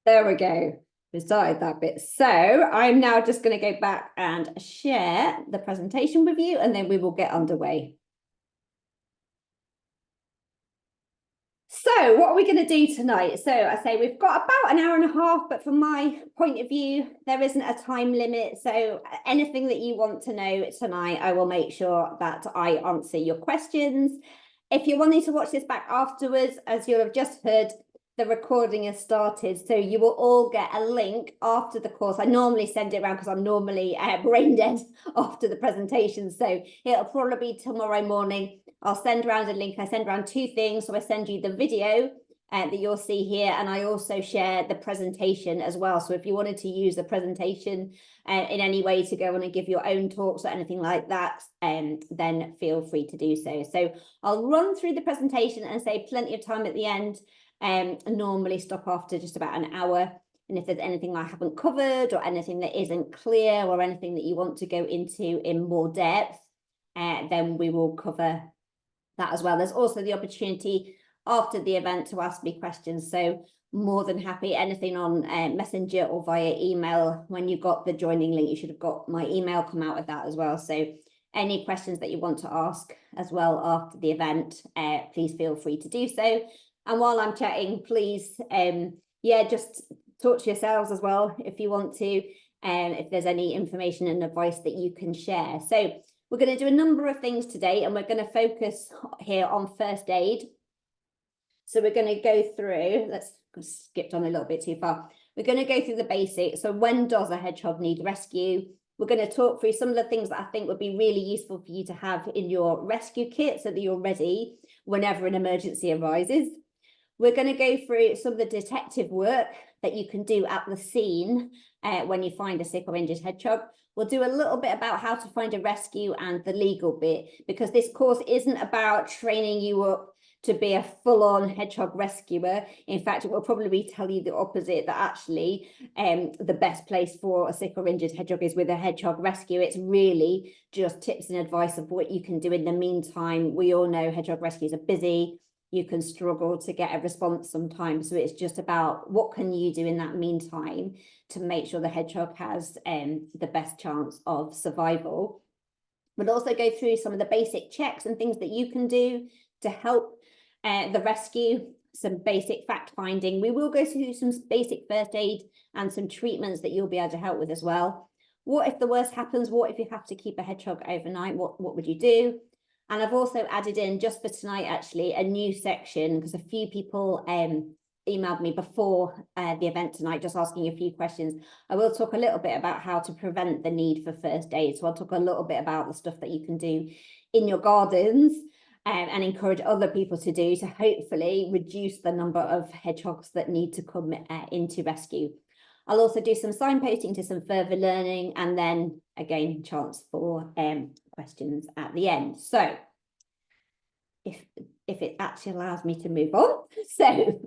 There we go. We started that bit. So I'm now just going to go back and share the presentation with you, and then we will get underway. So what are we going to do tonight? So I say we've got about an hour and a half, but from my point of view, there isn't a time limit. So anything that you want to know tonight, I will make sure that I answer your questions. If you're wanting to watch this back afterwards, as you'll have just heard, the recording has started. So you will all get a link after the course. I normally send it around because I'm normally brain dead after the presentation. So it'll probably be tomorrow morning. I'll send around a link. I send around two things. So I send you the video that you'll see here, and I also share the presentation as well. So if you wanted to use the presentation in any way to go on and give your own talks or anything like that, then feel free to do so. So I'll run through the presentation and say plenty of time at the end. Normally stop after just about an hour. And if there's anything I haven't covered or anything that isn't clear or anything that you want to go into in more depth, then we will cover that as well. There's also the opportunity after the event to ask me questions. So more than happy, anything on Messenger or via email. When you got the joining link, you should have got my email come out with that as well. So any questions that you want to ask as well after the event, please feel free to do so. And while I'm chatting, please, just talk to yourselves as well if you want to, if there's any information and advice that you can share. So we're going to do a number of things today, and we're going to focus here on first aid. So we're going to go through, let's skip on a little bit too far. We're going to go through the basics. So when does a hedgehog need rescue? We're going to talk through some of the things that I think would be really useful for you to have in your rescue kit so that you're ready whenever an emergency arises. We're going to go through some of the detective work that you can do at the scene when you find a sick or injured hedgehog. We'll do a little bit about how to find a rescue and the legal bit, because this course isn't about training you up to be a full-on hedgehog rescuer. In fact, it will probably tell you the opposite, that actually the best place for a sick or injured hedgehog is with a hedgehog rescue. It's really just tips and advice of what you can do in the meantime. We all know hedgehog rescues are busy. You can struggle to get a response sometimes. So it's just about what can you do in that meantime to make sure the hedgehog has the best chance of survival. We'll also go through some of the basic checks and things that you can do to help the rescue, some basic fact finding. We will go through some basic first aid and some treatments that you'll be able to help with as well. What if the worst happens? What if you have to keep a hedgehog overnight? What would you do? And I've also added in, just for tonight, actually, a new section, because a few people emailed me before the event tonight, just asking a few questions. I will talk a little bit about how to prevent the need for first aid. So I'll talk a little bit about the stuff that you can do in your gardens and encourage other people to do to hopefully reduce the number of hedgehogs that need to come into rescue. I'll also do some signposting to some further learning, and then again, chance for questions at the end. So if it actually allows me to move on. So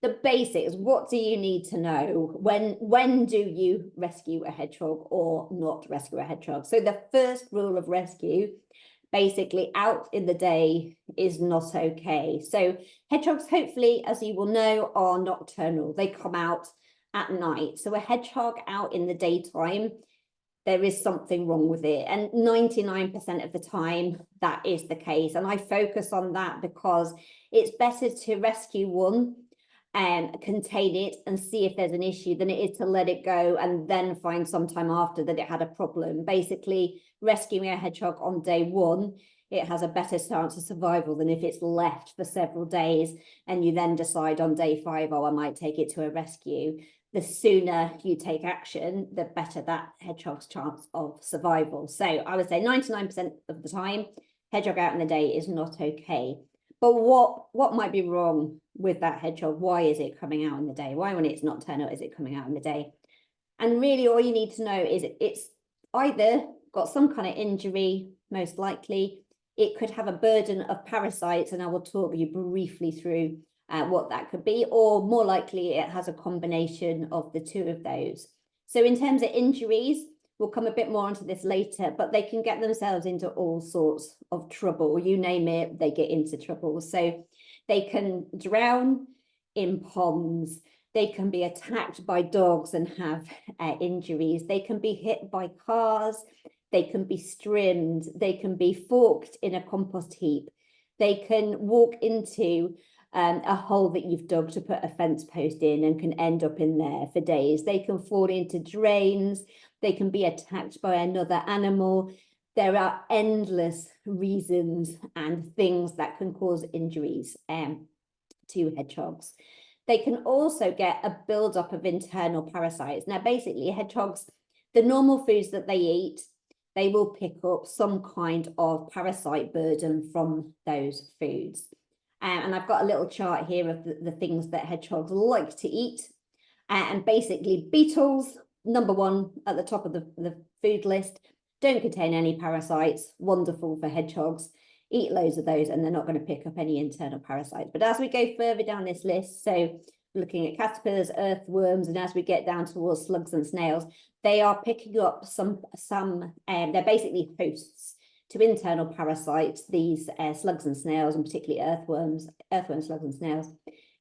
the basics, what do you need to know? When do you rescue a hedgehog or not rescue a hedgehog? So the first rule of rescue, basically out in the day is not okay. So hedgehogs, hopefully, as you will know, are nocturnal. They come out at night. So a hedgehog out in the daytime, there is something wrong with it. And 99% of the time, that is the case. And I focus on that because it's better to rescue one and contain it and see if there's an issue than it is to let it go and then find sometime after that it had a problem. Basically, rescuing a hedgehog on day one, it has a better chance of survival than if it's left for several days and you then decide on day 5, oh, I might take it to a rescue. The sooner you take action, the better that hedgehog's chance of survival. So I would say 99% of the time, hedgehog out in the day is not okay. But what might be wrong with that hedgehog? Why is it coming out in the day? Why, when it's nocturnal, is it coming out in the day? And really all you need to know is it's either got some kind of injury, most likely. It could have a burden of parasites, and I will talk you briefly through what that could be, or more likely it has a combination of the two of those. So in terms of injuries, we'll come a bit more onto this later, but they can get themselves into all sorts of trouble. You name it, they get into trouble. So they can drown in ponds, They can be attacked by dogs and have injuries. They can be hit by cars. They can be strimmed. They can be forked in a compost heap. They can walk into a hole that you've dug to put a fence post in and can end up in there for days. They can fall into drains. They can be attacked by another animal. There are endless reasons and things that can cause injuries to hedgehogs. They can also get a buildup of internal parasites. Now, basically, hedgehogs, the normal foods that they eat, they will pick up some kind of parasite burden from those foods. And I've got a little chart here of the things that hedgehogs like to eat. And basically, beetles, number one at the top of the food list, don't contain any parasites, wonderful for hedgehogs. Eat loads of those and they're not going to pick up any internal parasites. But as we go further down this list, so looking at caterpillars, earthworms, and as we get down towards slugs and snails, they are picking up some they're basically hosts to internal parasites, these slugs and snails, and particularly earthworms, slugs and snails.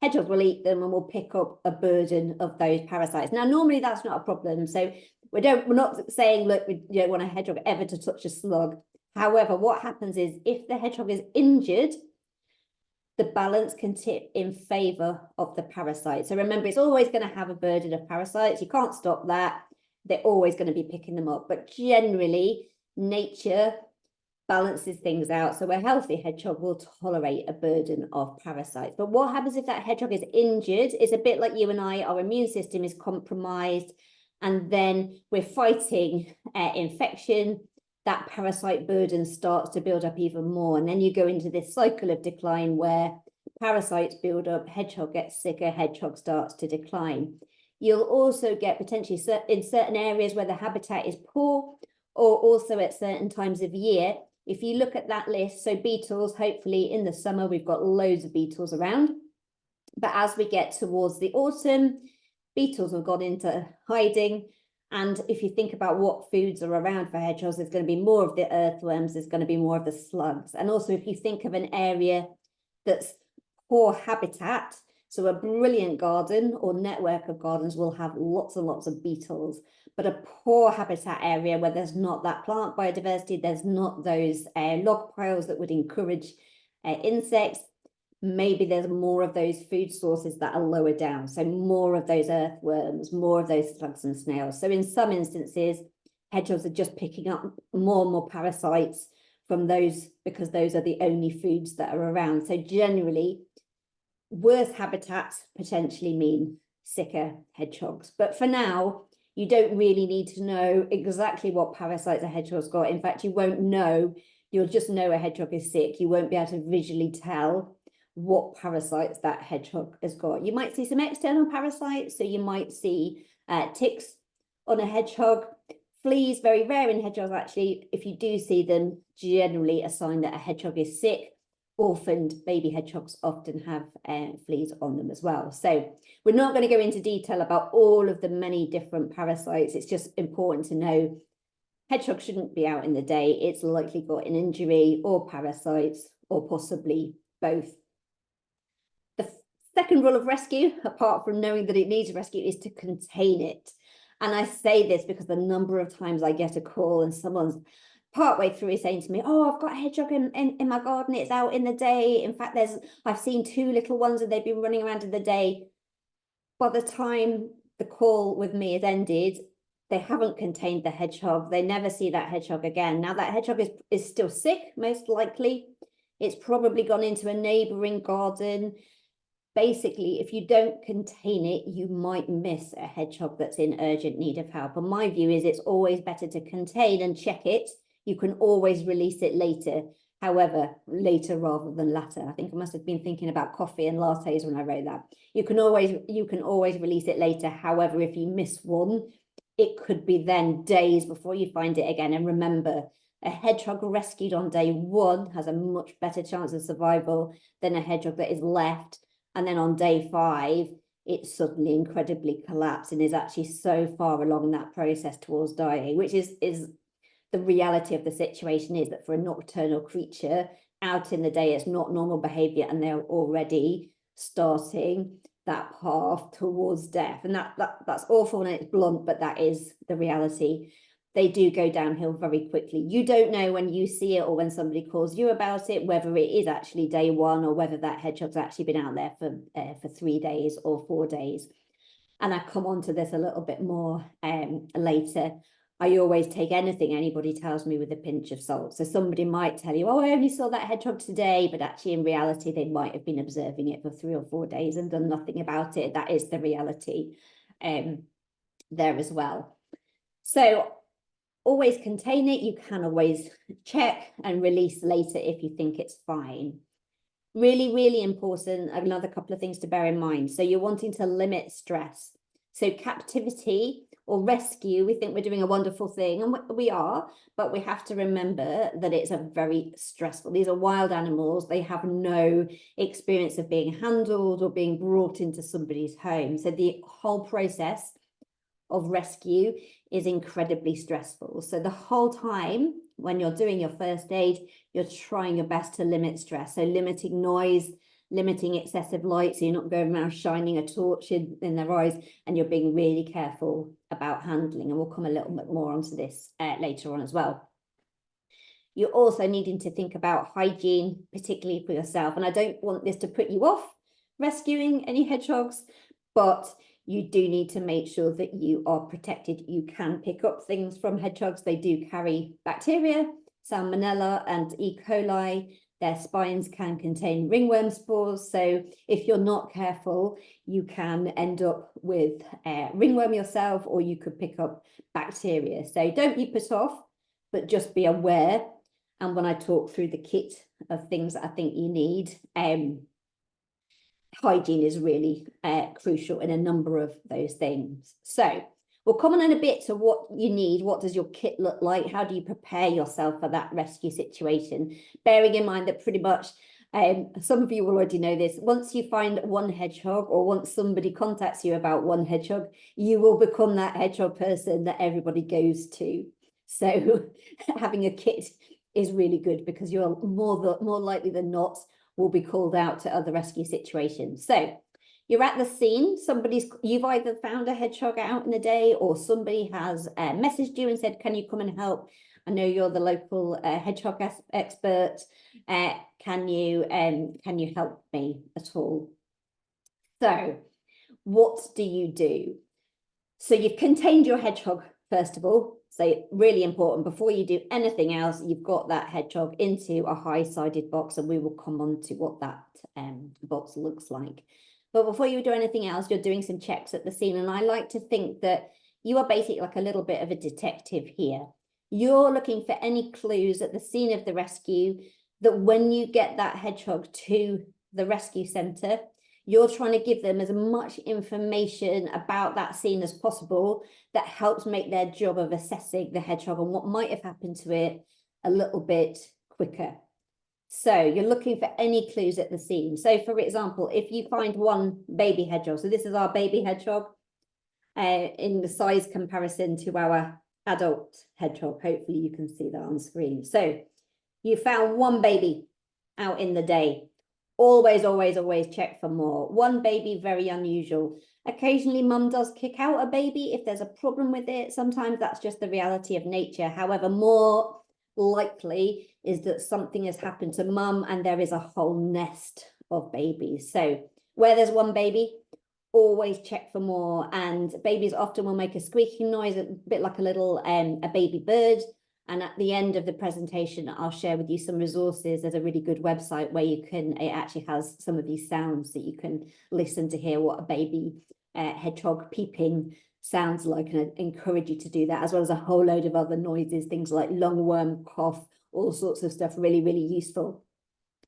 Hedgehogs will eat them and will pick up a burden of those parasites. Now, normally that's not a problem. So we're not saying, look, we don't want a hedgehog ever to touch a slug. However, what happens is if the hedgehog is injured, the balance can tip in favour of the parasite. So remember, it's always going to have a burden of parasites. You can't stop that. They're always going to be picking them up. But generally, nature balances things out. So a healthy hedgehog will tolerate a burden of parasites. But what happens if that hedgehog is injured? It's a bit like you and I, our immune system is compromised, and then we're fighting infection. That parasite burden starts to build up even more. And then you go into this cycle of decline where parasites build up, hedgehog gets sicker, hedgehog starts to decline. You'll also get potentially in certain areas where the habitat is poor, or also at certain times of year. If you look at that list, so beetles, hopefully in the summer, we've got loads of beetles around. But as we get towards the autumn, beetles have gone into hiding. And if you think about what foods are around for hedgehogs, there's going to be more of the earthworms, there's going to be more of the slugs. And also if you think of an area that's poor habitat, so a brilliant garden or network of gardens will have lots and lots of beetles, but a poor habitat area where there's not that plant biodiversity, there's not those log piles that would encourage insects, maybe there's more of those food sources that are lower down. So more of those earthworms, more of those slugs and snails. So in some instances, hedgehogs are just picking up more and more parasites from those because those are the only foods that are around. So generally, worse habitats potentially mean sicker hedgehogs. But for now, you don't really need to know exactly what parasites a hedgehog's got. In fact, you won't know. You'll just know a hedgehog is sick. You won't be able to visually tell what parasites that hedgehog has got. You might see some external parasites, so you might see ticks on a hedgehog. Fleas, very rare in hedgehogs actually. If you do see them, generally a sign that a hedgehog is sick. Orphaned baby hedgehogs often have fleas on them as well. So we're not going to go into detail about all of the many different parasites. It's just important to know hedgehog shouldn't be out in the day. It's likely got an injury or parasites or possibly both. The second rule of rescue, apart from knowing that it needs rescue, is to contain it. And I say this because the number of times I get a call and someone's partway through is saying to me, oh, I've got a hedgehog in my garden, it's out in the day. In fact, I've seen two little ones and they've been running around in the day. By the time the call with me is ended, they haven't contained the hedgehog. They never see that hedgehog again. Now that hedgehog is still sick, most likely. It's probably gone into a neighbouring garden. Basically, if you don't contain it, you might miss a hedgehog that's in urgent need of help. And my view is it's always better to contain and check it. You can always release it later. However, later rather than latter. I think I must have been thinking about coffee and lattes when I wrote that. You can always release it later. However, if you miss one, it could be then days before you find it again. And remember, a hedgehog rescued on day one has a much better chance of survival than a hedgehog that is left. And then on day 5, it suddenly incredibly collapsed and is actually so far along that process towards dying, which is the reality of the situation is that for a nocturnal creature out in the day, it's not normal behavior and they're already starting that path towards death. And that's awful and it's blunt, but that is the reality. They do go downhill very quickly. You don't know when you see it or when somebody calls you about it, whether it is actually day one or whether that hedgehog's actually been out there for 3 days or 4 days. And I come on to this a little bit more later. I always take anything anybody tells me with a pinch of salt. So somebody might tell you, oh, I only saw that hedgehog today, but actually in reality, they might have been observing it for 3 or 4 days and done nothing about it. That is the reality there as well. So always contain it. You can always check and release later if you think it's fine. Really, really important. Another couple of things to bear in mind. So you're wanting to limit stress. So captivity or rescue, we think we're doing a wonderful thing, and we are, but we have to remember that it's a very stressful. These are wild animals. They have no experience of being handled or being brought into somebody's home. So the whole process of rescue is incredibly stressful. So the whole time when you're doing your first aid, you're trying your best to limit stress. So limiting noise, limiting excessive light, so you're not going around shining a torch in their eyes, and you're being really careful about handling. And we'll come a little bit more onto this later on as well. You're also needing to think about hygiene, particularly for yourself. And I don't want this to put you off rescuing any hedgehogs, but you do need to make sure that you are protected. You can pick up things from hedgehogs. They do carry bacteria, salmonella and E. coli. Their spines can contain ringworm spores. So if you're not careful, you can end up with ringworm yourself, or you could pick up bacteria. So don't be put off, but just be aware. And when I talk through the kit of things that I think you need, hygiene is really crucial in a number of those things. So we'll come on in a bit to what you need. What does your kit look like? How do you prepare yourself for that rescue situation? Bearing in mind that pretty much, some of you will already know this, once you find one hedgehog, or once somebody contacts you about one hedgehog, you will become that hedgehog person that everybody goes to. So having a kit is really good, because you're more likely than not will be called out to other rescue situations. So you're at the scene. You've either found a hedgehog out in the day, or somebody has messaged you and said, can you come and help? I know you're the local hedgehog expert. Can you help me at all? So what do you do? So you've contained your hedgehog, first of all. So really important, before you do anything else, you've got that hedgehog into a high-sided box, and we will come on to what that box looks like. But before you do anything else, you're doing some checks at the scene. And I like to think that you are basically like a little bit of a detective here. You're looking for any clues at the scene of the rescue, that when you get that hedgehog to the rescue centre, you're trying to give them as much information about that scene as possible that helps make their job of assessing the hedgehog and what might have happened to it a little bit quicker. So you're looking for any clues at the scene. So for example, if you find one baby hedgehog, so this is our baby hedgehog in the size comparison to our adult hedgehog. Hopefully you can see that on screen. So you found one baby out in the day. Always, always, always check for more. One baby, very unusual. Occasionally, mum does kick out a baby if there's a problem with it. Sometimes that's just the reality of nature. However, more likely is that something has happened to mum and there is a whole nest of babies. So where there's one baby, always check for more. And babies often will make a squeaking noise, a bit like a little a baby bird. And at the end of the presentation, I'll share with you some resources. There's a really good website where it actually has some of these sounds that you can listen to hear what a baby hedgehog peeping sounds like, and I encourage you to do that, as well as a whole load of other noises, things like lungworm, cough, all sorts of stuff, really, really useful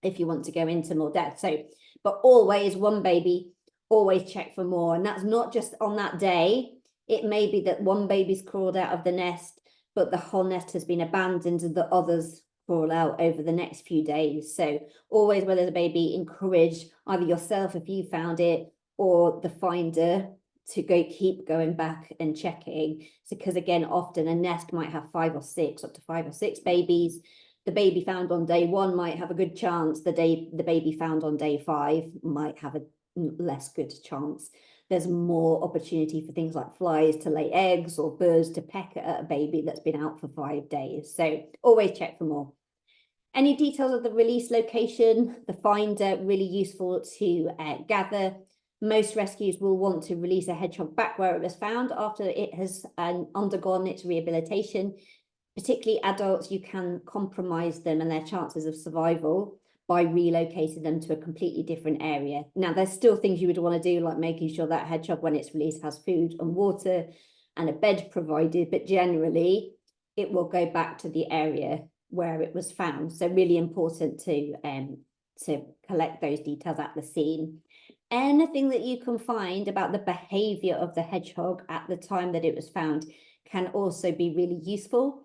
if you want to go into more depth. So, but always one baby, always check for more. And that's not just on that day. It may be that one baby's crawled out of the nest, but the whole nest has been abandoned and the others crawl out over the next few days. So always where there's a baby, encourage either yourself if you found it, or the finder to keep going back and checking. So, because again, often a nest might have 5 or 6, up to 5 or 6 babies. The baby found on day 1 might have a good chance. The baby found on day 5 might have less good chance. There's more opportunity for things like flies to lay eggs or birds to peck at a baby that's been out for 5 days. So always check for more. Any details of the release location, the finder, really useful to gather. Most rescues will want to release a hedgehog back where it was found after it has undergone its rehabilitation. Particularly adults, you can compromise them and their chances of survival by relocating them to a completely different area. Now, there's still things you would want to do, like making sure that hedgehog, when it's released, has food and water and a bed provided, but generally it will go back to the area where it was found. So really important to collect those details at the scene. Anything that you can find about the behavior of the hedgehog at the time that it was found can also be really useful.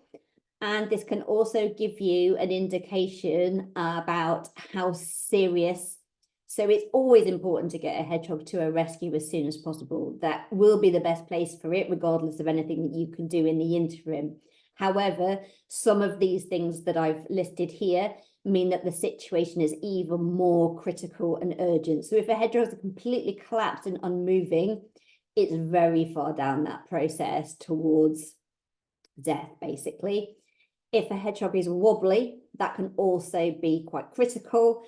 And this can also give you an indication about how serious. So it's always important to get a hedgehog to a rescue as soon as possible. That will be the best place for it, regardless of anything that you can do in the interim. However, some of these things that I've listed here mean that the situation is even more critical and urgent. So if a hedgehog is completely collapsed and unmoving, it's very far down that process towards death, basically. If a hedgehog is wobbly, that can also be quite critical.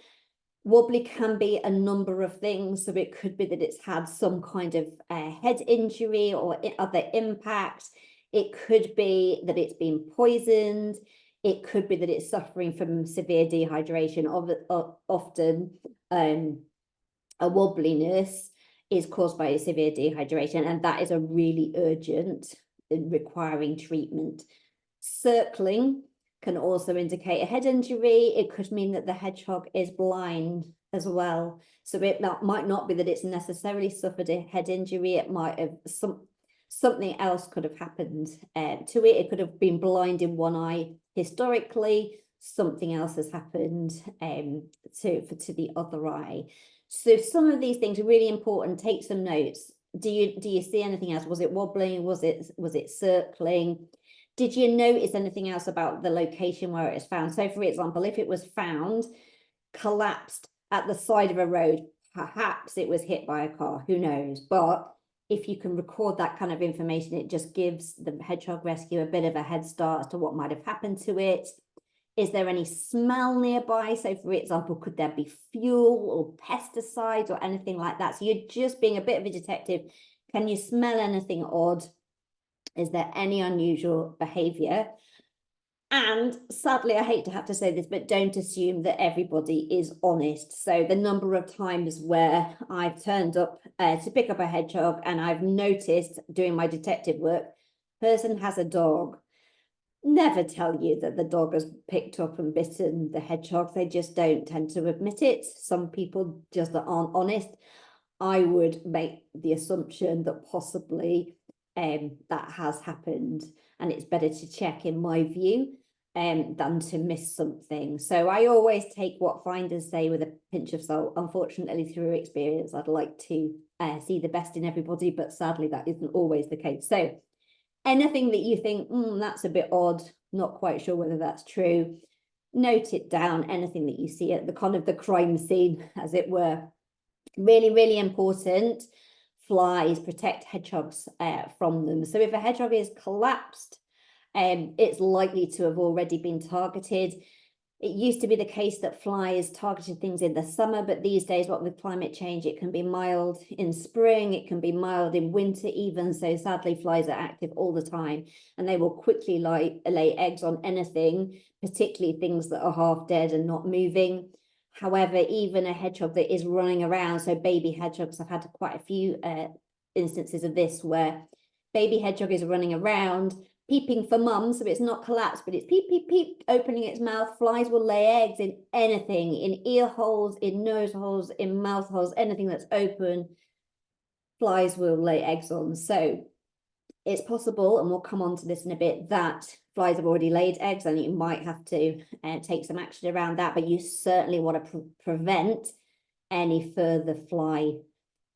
Wobbly can be a number of things. So it could be that it's had some kind of head injury or other impact. It could be that it's been poisoned. It could be that it's suffering from severe dehydration. Often a wobbliness is caused by a severe dehydration, and that is a really urgent requiring treatment. Circling can also indicate a head injury. It could mean that the hedgehog is blind as well. So it might not be that it's necessarily suffered a head injury. It might have something else could have happened to it. It could have been blind in one eye historically. Something else has happened to the other eye. So some of these things are really important. Take some notes. Do you see anything else? Was it wobbling? Was it circling? Did you notice anything else about the location where it was found? So, for example, if it was found collapsed at the side of a road, perhaps it was hit by a car, who knows? But if you can record that kind of information, it just gives the hedgehog rescue a bit of a head start as to what might have happened to it. Is there any smell nearby? So, for example, could there be fuel or pesticides or anything like that? So you're just being a bit of a detective. Can you smell anything odd? Is there any unusual behavior? And sadly, I hate to have to say this, but don't assume that everybody is honest. So the number of times where I've turned up to pick up a hedgehog and I've noticed doing my detective work, person has a dog. Never tell you that the dog has picked up and bitten the hedgehog. They just don't tend to admit it. Some people just aren't honest. I would make the assumption that possibly that has happened, and it's better to check, in my view, than to miss something. So I always take what finders say with a pinch of salt. Unfortunately, through experience, I'd like to see the best in everybody, but sadly that isn't always the case. So anything that you think, that's a bit odd, not quite sure whether that's true, note it down. Anything that you see at the kind of the crime scene, as it were. Really, really important. Flies, protect hedgehogs from them. So if a hedgehog is collapsed, it's likely to have already been targeted. It used to be the case that flies targeted things in the summer, but these days, what with climate change, it can be mild in spring, it can be mild in winter even. So sadly, flies are active all the time, and they will quickly lay eggs on anything, particularly things that are half dead and not moving. However, even a hedgehog that is running around, so baby hedgehogs, I've had quite a few instances of this where baby hedgehog is running around, peeping for mum, so it's not collapsed, but it's peep, peep, peep, opening its mouth. Flies will lay eggs in anything, in ear holes, in nose holes, in mouth holes, anything that's open, flies will lay eggs on. So it's possible, and we'll come on to this in a bit, that flies have already laid eggs, and you might have to take some action around that, but you certainly want to prevent any further fly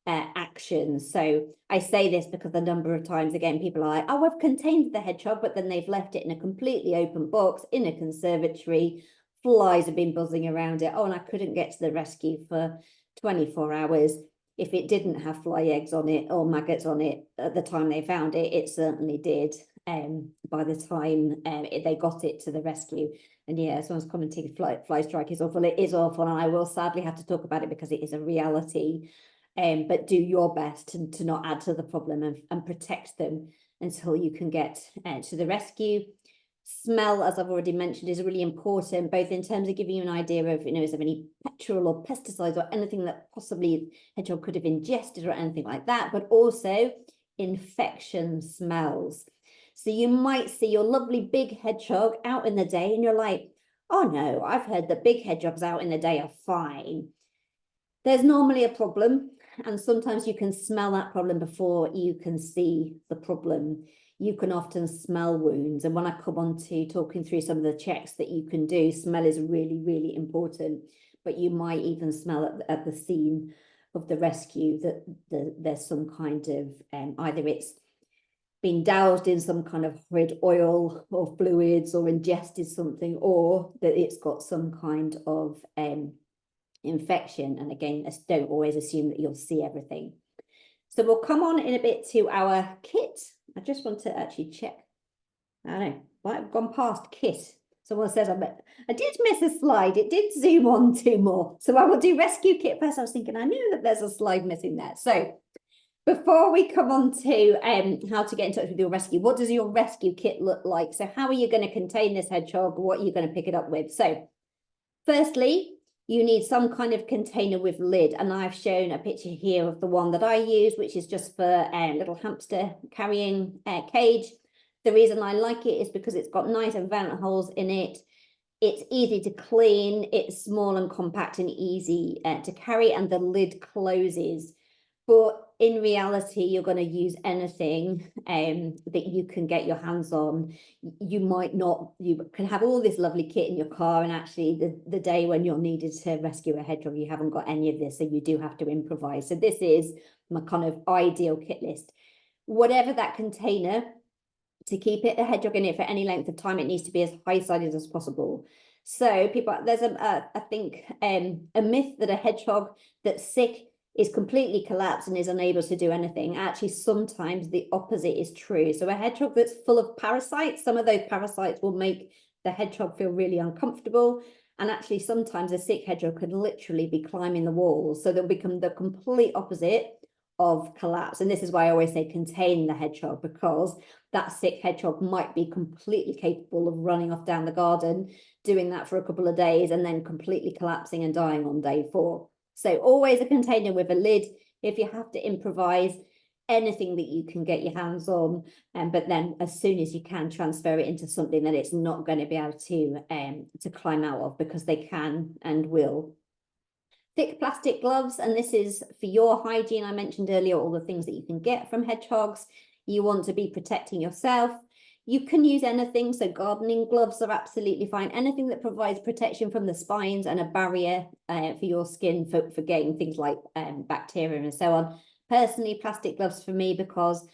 action. So I say this because the number of times, again, people are like, oh, I've contained the hedgehog, but then they've left it in a completely open box in a conservatory. Flies have been buzzing around it. Oh, and I couldn't get to the rescue for 24 hours. if it didn't have fly eggs on it or maggots on it at the time they found it, it certainly did by the time they got it to the rescue. And yeah, someone's commenting fly strike is awful. It is awful, and I will sadly have to talk about it because it is a reality. But do your best to not add to the problem and protect them until you can get to the rescue. Smell, as I've already mentioned, is really important, both in terms of giving you an idea of, is there any petrol or pesticides or anything that possibly hedgehog could have ingested or anything like that, but also infection smells. So you might see your lovely big hedgehog out in the day and you're like, oh no, I've heard that big hedgehogs out in the day are fine. There's normally a problem, and sometimes you can smell that problem before you can see the problem. You can often smell wounds, and when I come on to talking through some of the checks that you can do, smell is really, really important. But you might even smell at the scene of the rescue that there's some kind of either it's been doused in some kind of horrid oil or fluids or ingested something, or that it's got some kind of infection. And again, don't always assume that you'll see everything. So we'll come on in a bit to our kit. I just want to actually check. I don't know, might have gone past kit. Someone says I did miss a slide. It did zoom on 2 more. So I will do rescue kit first. I was thinking I knew that there's a slide missing there. So before we come on to how to get in touch with your rescue, what does your rescue kit look like? So how are you going to contain this hedgehog? What are you going to pick it up with? So firstly, you need some kind of container with lid. And I've shown a picture here of the one that I use, which is just for a little hamster carrying cage. The reason I like it is because it's got nice and vent holes in it. It's easy to clean, it's small and compact and easy to carry, and the lid closes. But in reality, you're going to use anything that you can get your hands on. You might not, you can have all this lovely kit in your car, and actually the day when you're needed to rescue a hedgehog, you haven't got any of this, so you do have to improvise. So this is my kind of ideal kit list. Whatever that container, to keep a hedgehog in it for any length of time, it needs to be as high-sided as possible. So people, there's I think a myth that a hedgehog that's sick is completely collapsed and is unable to do anything. Actually, sometimes the opposite is true. So a hedgehog that's full of parasites, some of those parasites will make the hedgehog feel really uncomfortable. And actually, sometimes a sick hedgehog can literally be climbing the walls. So they'll become the complete opposite of collapse. And this is why I always say contain the hedgehog, because that sick hedgehog might be completely capable of running off down the garden, doing that for a couple of days, and then completely collapsing and dying on day 4. So always a container with a lid. If you have to improvise, anything that you can get your hands on, but then as soon as you can, transfer it into something that it's not going to be able to climb out of, because they can and will. Thick plastic gloves, and this is for your hygiene. I mentioned earlier all the things that you can get from hedgehogs. You want to be protecting yourself. You can use anything, so gardening gloves are absolutely fine. Anything that provides protection from the spines and a barrier for your skin for getting things like bacteria and so on. Personally, plastic gloves for me, because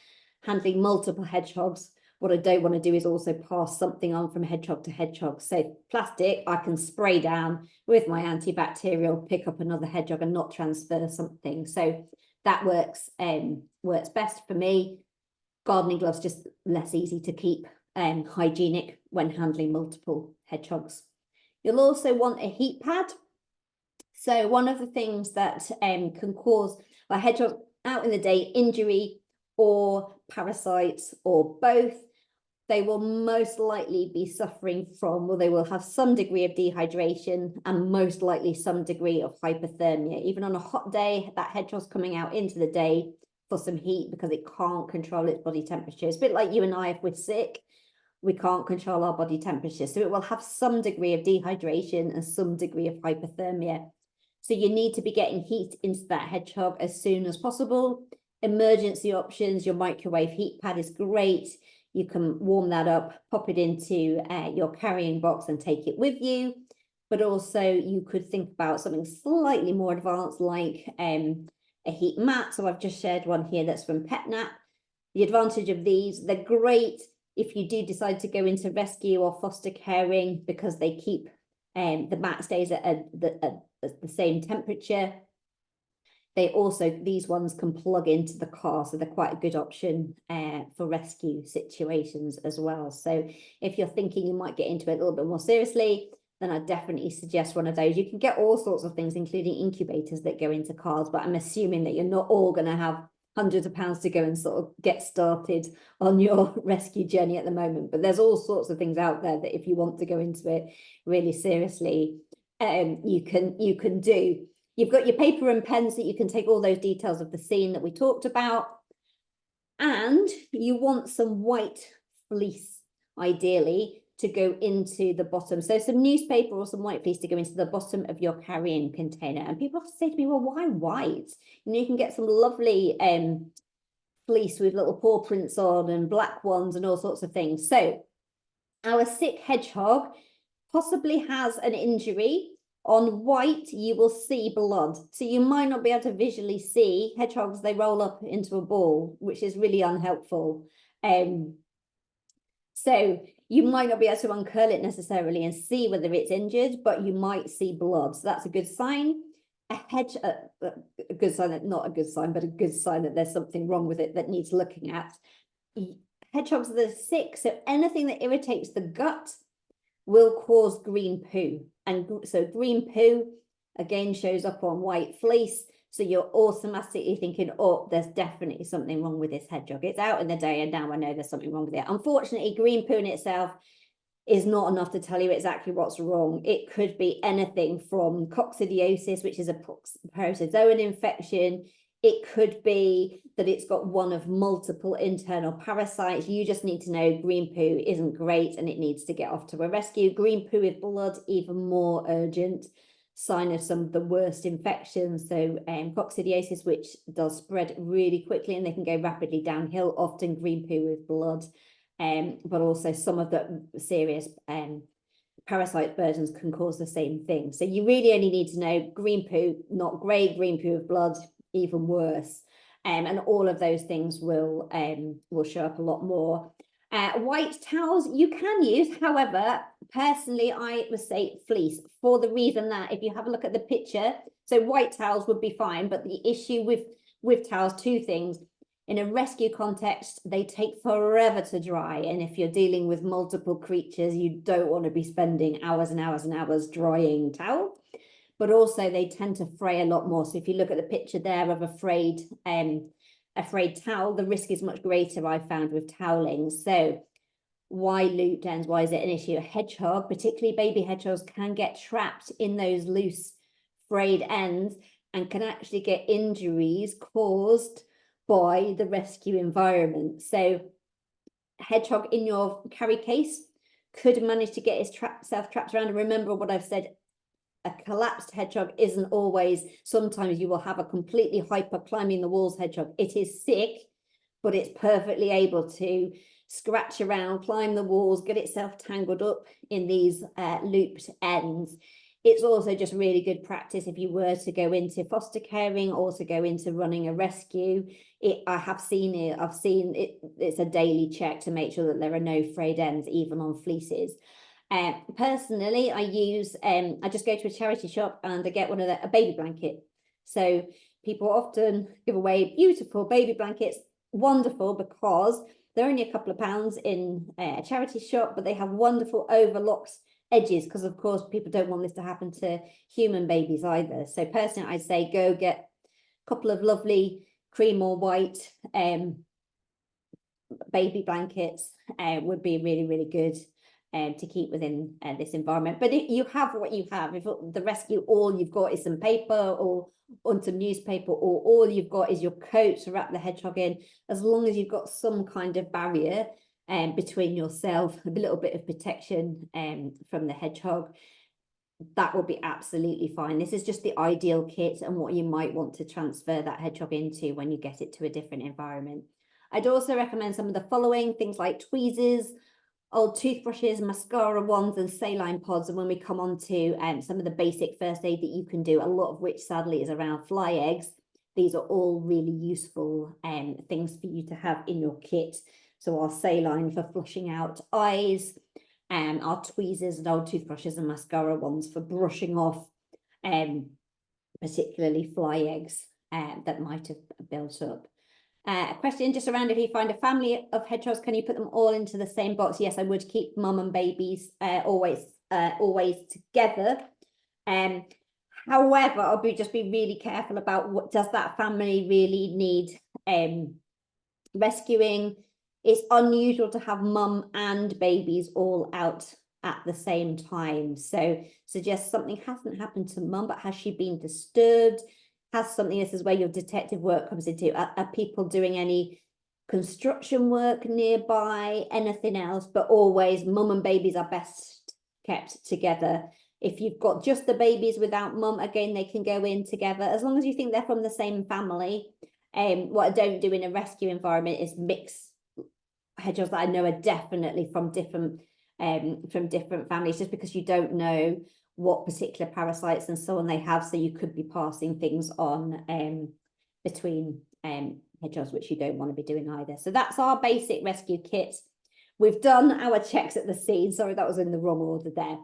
handling multiple hedgehogs, what I don't want to do is also pass something on from hedgehog to hedgehog. So plastic, I can spray down with my antibacterial, pick up another hedgehog and not transfer something. So that works best for me. Gardening gloves, just less easy to keep hygienic when handling multiple hedgehogs. You'll also want a heat pad. So one of the things that can cause a hedgehog out in the day injury or parasites or both, they will most likely be suffering from, well, they will have some degree of dehydration and most likely some degree of hypothermia. Even on a hot day, that hedgehog's coming out into the day for some heat because it can't control its body temperature. It's a bit like you and I, if we're sick, we can't control our body temperature. So it will have some degree of dehydration and some degree of hypothermia. So you need to be getting heat into that hedgehog as soon as possible. Emergency options, your microwave heat pad is great. You can warm that up, pop it into your carrying box and take it with you. But also you could think about something slightly more advanced like a heat mat. So I've just shared one here that's from PetNap. The advantage of these, they're great if you do decide to go into rescue or foster caring, because they keep the mat stays at the same temperature. these ones can plug into the car, so they're quite a good option for rescue situations as well. So if you're thinking you might get into it a little bit more seriously, then I definitely suggest one of those. You can get all sorts of things, including incubators that go into cars, but I'm assuming that you're not all going to have hundreds of pounds to go and sort of get started on your rescue journey at the moment. But there's all sorts of things out there that if you want to go into it really seriously, you can do. You've got your paper and pens that you can take all those details of the scene that we talked about. And you want some white fleece, ideally, to go into the bottom. So some newspaper or some white fleece to go into the bottom of your carrying container. And people have to say to me, well, why white? You can get some lovely fleece with little paw prints on and black ones and all sorts of things. So our sick hedgehog possibly has an injury. On white, you will see blood. So you might not be able to visually see. Hedgehogs, they roll up into a ball, which is really unhelpful. So you might not be able to uncurl it necessarily and see whether it's injured, but you might see blood. So that's a good sign. A good sign, not a good sign, but a good sign that there's something wrong with it that needs looking at. Hedgehogs are sick, so anything that irritates the gut will cause green poo. And so green poo, again, shows up on white fleece. So you're automatically thinking, oh, there's definitely something wrong with this hedgehog. It's out in the day and now I know there's something wrong with it. Unfortunately, green poo in itself is not enough to tell you exactly what's wrong. It could be anything from coccidiosis, which is a protozoan infection. It could be that it's got one of multiple internal parasites. You just need to know green poo isn't great and it needs to get off to a rescue. Green poo with blood, even more urgent. Sign of some of the worst infections. So coccidiosis, which does spread really quickly and they can go rapidly downhill, often green poo with blood. But also some of the serious parasite burdens can cause the same thing. So you really only need to know green poo, not great, green poo with blood, even worse. And all of those things will show up a lot more. White towels you can use, however, personally, I would say fleece, for the reason that if you have a look at the picture, so white towels would be fine, but the issue with towels, two things. In a rescue context, they take forever to dry. And if you're dealing with multiple creatures, you don't want to be spending hours and hours and hours drying towel. But also they tend to fray a lot more. So if you look at the picture there of a frayed towel, the risk is much greater, I've found, with toweling. So why looped ends? Why is it an issue? A hedgehog, particularly baby hedgehogs, can get trapped in those loose frayed ends and can actually get injuries caused by the rescue environment. So hedgehog in your carry case could manage to get self trapped around. And remember what I've said, a collapsed hedgehog isn't always, sometimes you will have a completely hyper climbing the walls hedgehog. It is sick, but it's perfectly able to scratch around, climb the walls, get itself tangled up in these looped ends. It's also just really good practice if you were to go into foster caring or to go into running a rescue. I have seen it. I've seen it. It's a daily check to make sure that there are no frayed ends, even on fleeces. Personally, I just go to a charity shop and I get a baby blanket. So people often give away beautiful baby blankets, wonderful, because they're only a couple of pounds in a charity shop, but they have wonderful overlocked edges, because of course people don't want this to happen to human babies either. So personally, I'd say go get a couple of lovely cream or white baby blankets. Would be really, really good to keep within this environment. But if you have what you have, if the rescue, all you've got is some paper or on some newspaper, or all you've got is your coat to wrap the hedgehog in, as long as you've got some kind of barrier between yourself, a little bit of protection from the hedgehog, that will be absolutely fine. This is just the ideal kit and what you might want to transfer that hedgehog into when you get it to a different environment. I'd also recommend some of the following things like tweezers, old toothbrushes, mascara wands, and saline pods. And when we come on to some of the basic first aid that you can do, a lot of which sadly is around fly eggs, these are all really useful things for you to have in your kit. So our saline for flushing out eyes, our tweezers and old toothbrushes and mascara wands for brushing off particularly fly eggs. that might have built up. A question just around, if you find a family of hedgehogs, can you put them all into the same box? Yes, I would keep mum and babies always together. However, I'll just be really careful about what does that family really need rescuing. It's unusual to have mum and babies all out at the same time. So suggest something hasn't happened to mum, but has she been disturbed? Has something, this is where your detective work comes into, are people doing any construction work nearby, anything else? But always mum and babies are best kept together. If you've got just the babies without mum, again, they can go in together, as long as you think they're from the same family. What I don't do in a rescue environment is mix hedgehogs that I know are definitely from different families, just because you don't know what particular parasites and so on they have, so you could be passing things on between hedgehogs, which you don't want to be doing either. So that's our basic rescue kit. We've done our checks at the scene. Sorry, that was in the wrong order there.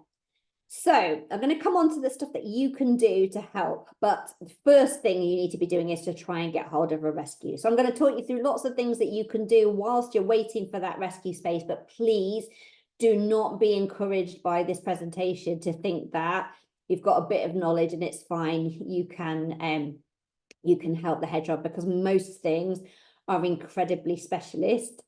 So I'm going to come on to the stuff that you can do to help, but the first thing you need to be doing is to try and get hold of a rescue. So I'm going to talk you through lots of things that you can do whilst you're waiting for that rescue space, but please do not be encouraged by this presentation to think that you've got a bit of knowledge and it's fine. You can help the hedgehog, because most things are incredibly specialist.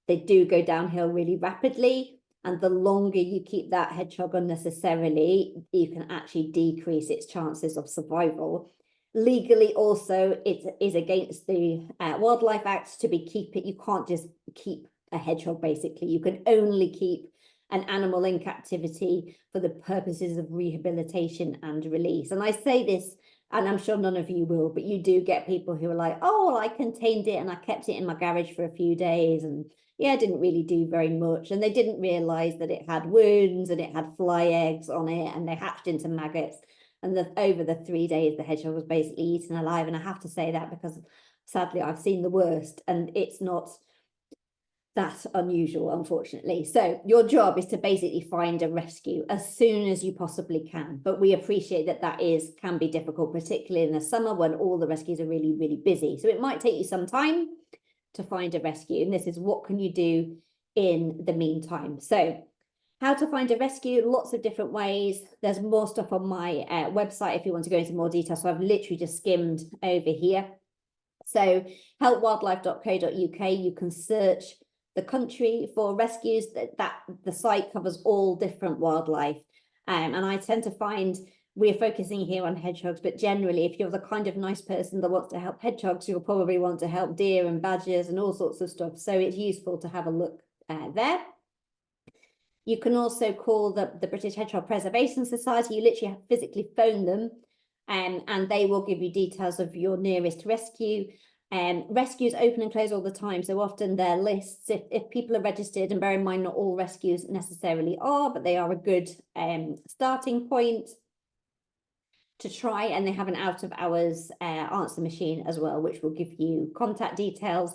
They do go downhill really rapidly. And the longer you keep that hedgehog unnecessarily, you can actually decrease its chances of survival. Legally, also, it is against the Wildlife Act to be keeping. You can't just keep a hedgehog, basically. You can only keep an animal in captivity for the purposes of rehabilitation and release. And I say this, and I'm sure none of you will, but you do get people who are like, oh, well, I contained it and I kept it in my garage for a few days, and yeah, it didn't really do very much. And they didn't realize that it had wounds and it had fly eggs on it, and they hatched into maggots. And over the 3 days, the hedgehog was basically eaten alive. And I have to say that because sadly, I've seen the worst, and it's not that unusual, unfortunately. So your job is to basically find a rescue as soon as you possibly can. But we appreciate that can be difficult, particularly in the summer when all the rescues are really, really busy. So it might take you some time to find a rescue, and this is what can you do in the meantime. So how to find a rescue, lots of different ways. There's more stuff on my website if you want to go into more detail. So I've literally just skimmed over here. So helpwildlife.co.uk, you can search the country for rescues. That the site covers all different wildlife, and I tend to find we're focusing here on hedgehogs, but generally, if you're the kind of nice person that wants to help hedgehogs, you'll probably want to help deer and badgers and all sorts of stuff. So it's useful to have a look there. You can also call the British Hedgehog Preservation Society. You literally have to physically phone them, and they will give you details of your nearest rescue. Rescues open and close all the time, so often their lists, if people are registered, and bear in mind not all rescues necessarily are, but they are a good starting point to try, and they have an out of hours answer machine as well, which will give you contact details.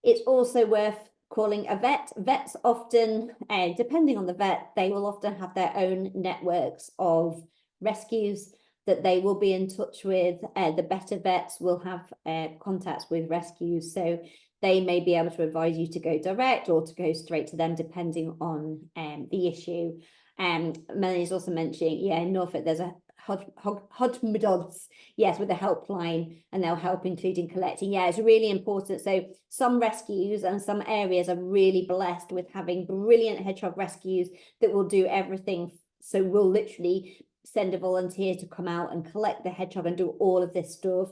It's also worth calling a vet. Vets often, depending on the vet, they will often have their own networks of rescues that they will be in touch with. The better vets will have contacts with rescues, so they may be able to advise you to go direct or to go straight to them, depending on the issue. Melanie's also mentioning, yeah, in Norfolk, there's a Hodgmedod's, yes, with a helpline, and they'll help, including collecting. Yeah, it's really important. So some rescues and some areas are really blessed with having brilliant hedgehog rescues that will do everything. So we'll literally send a volunteer to come out and collect the hedgehog and do all of this stuff.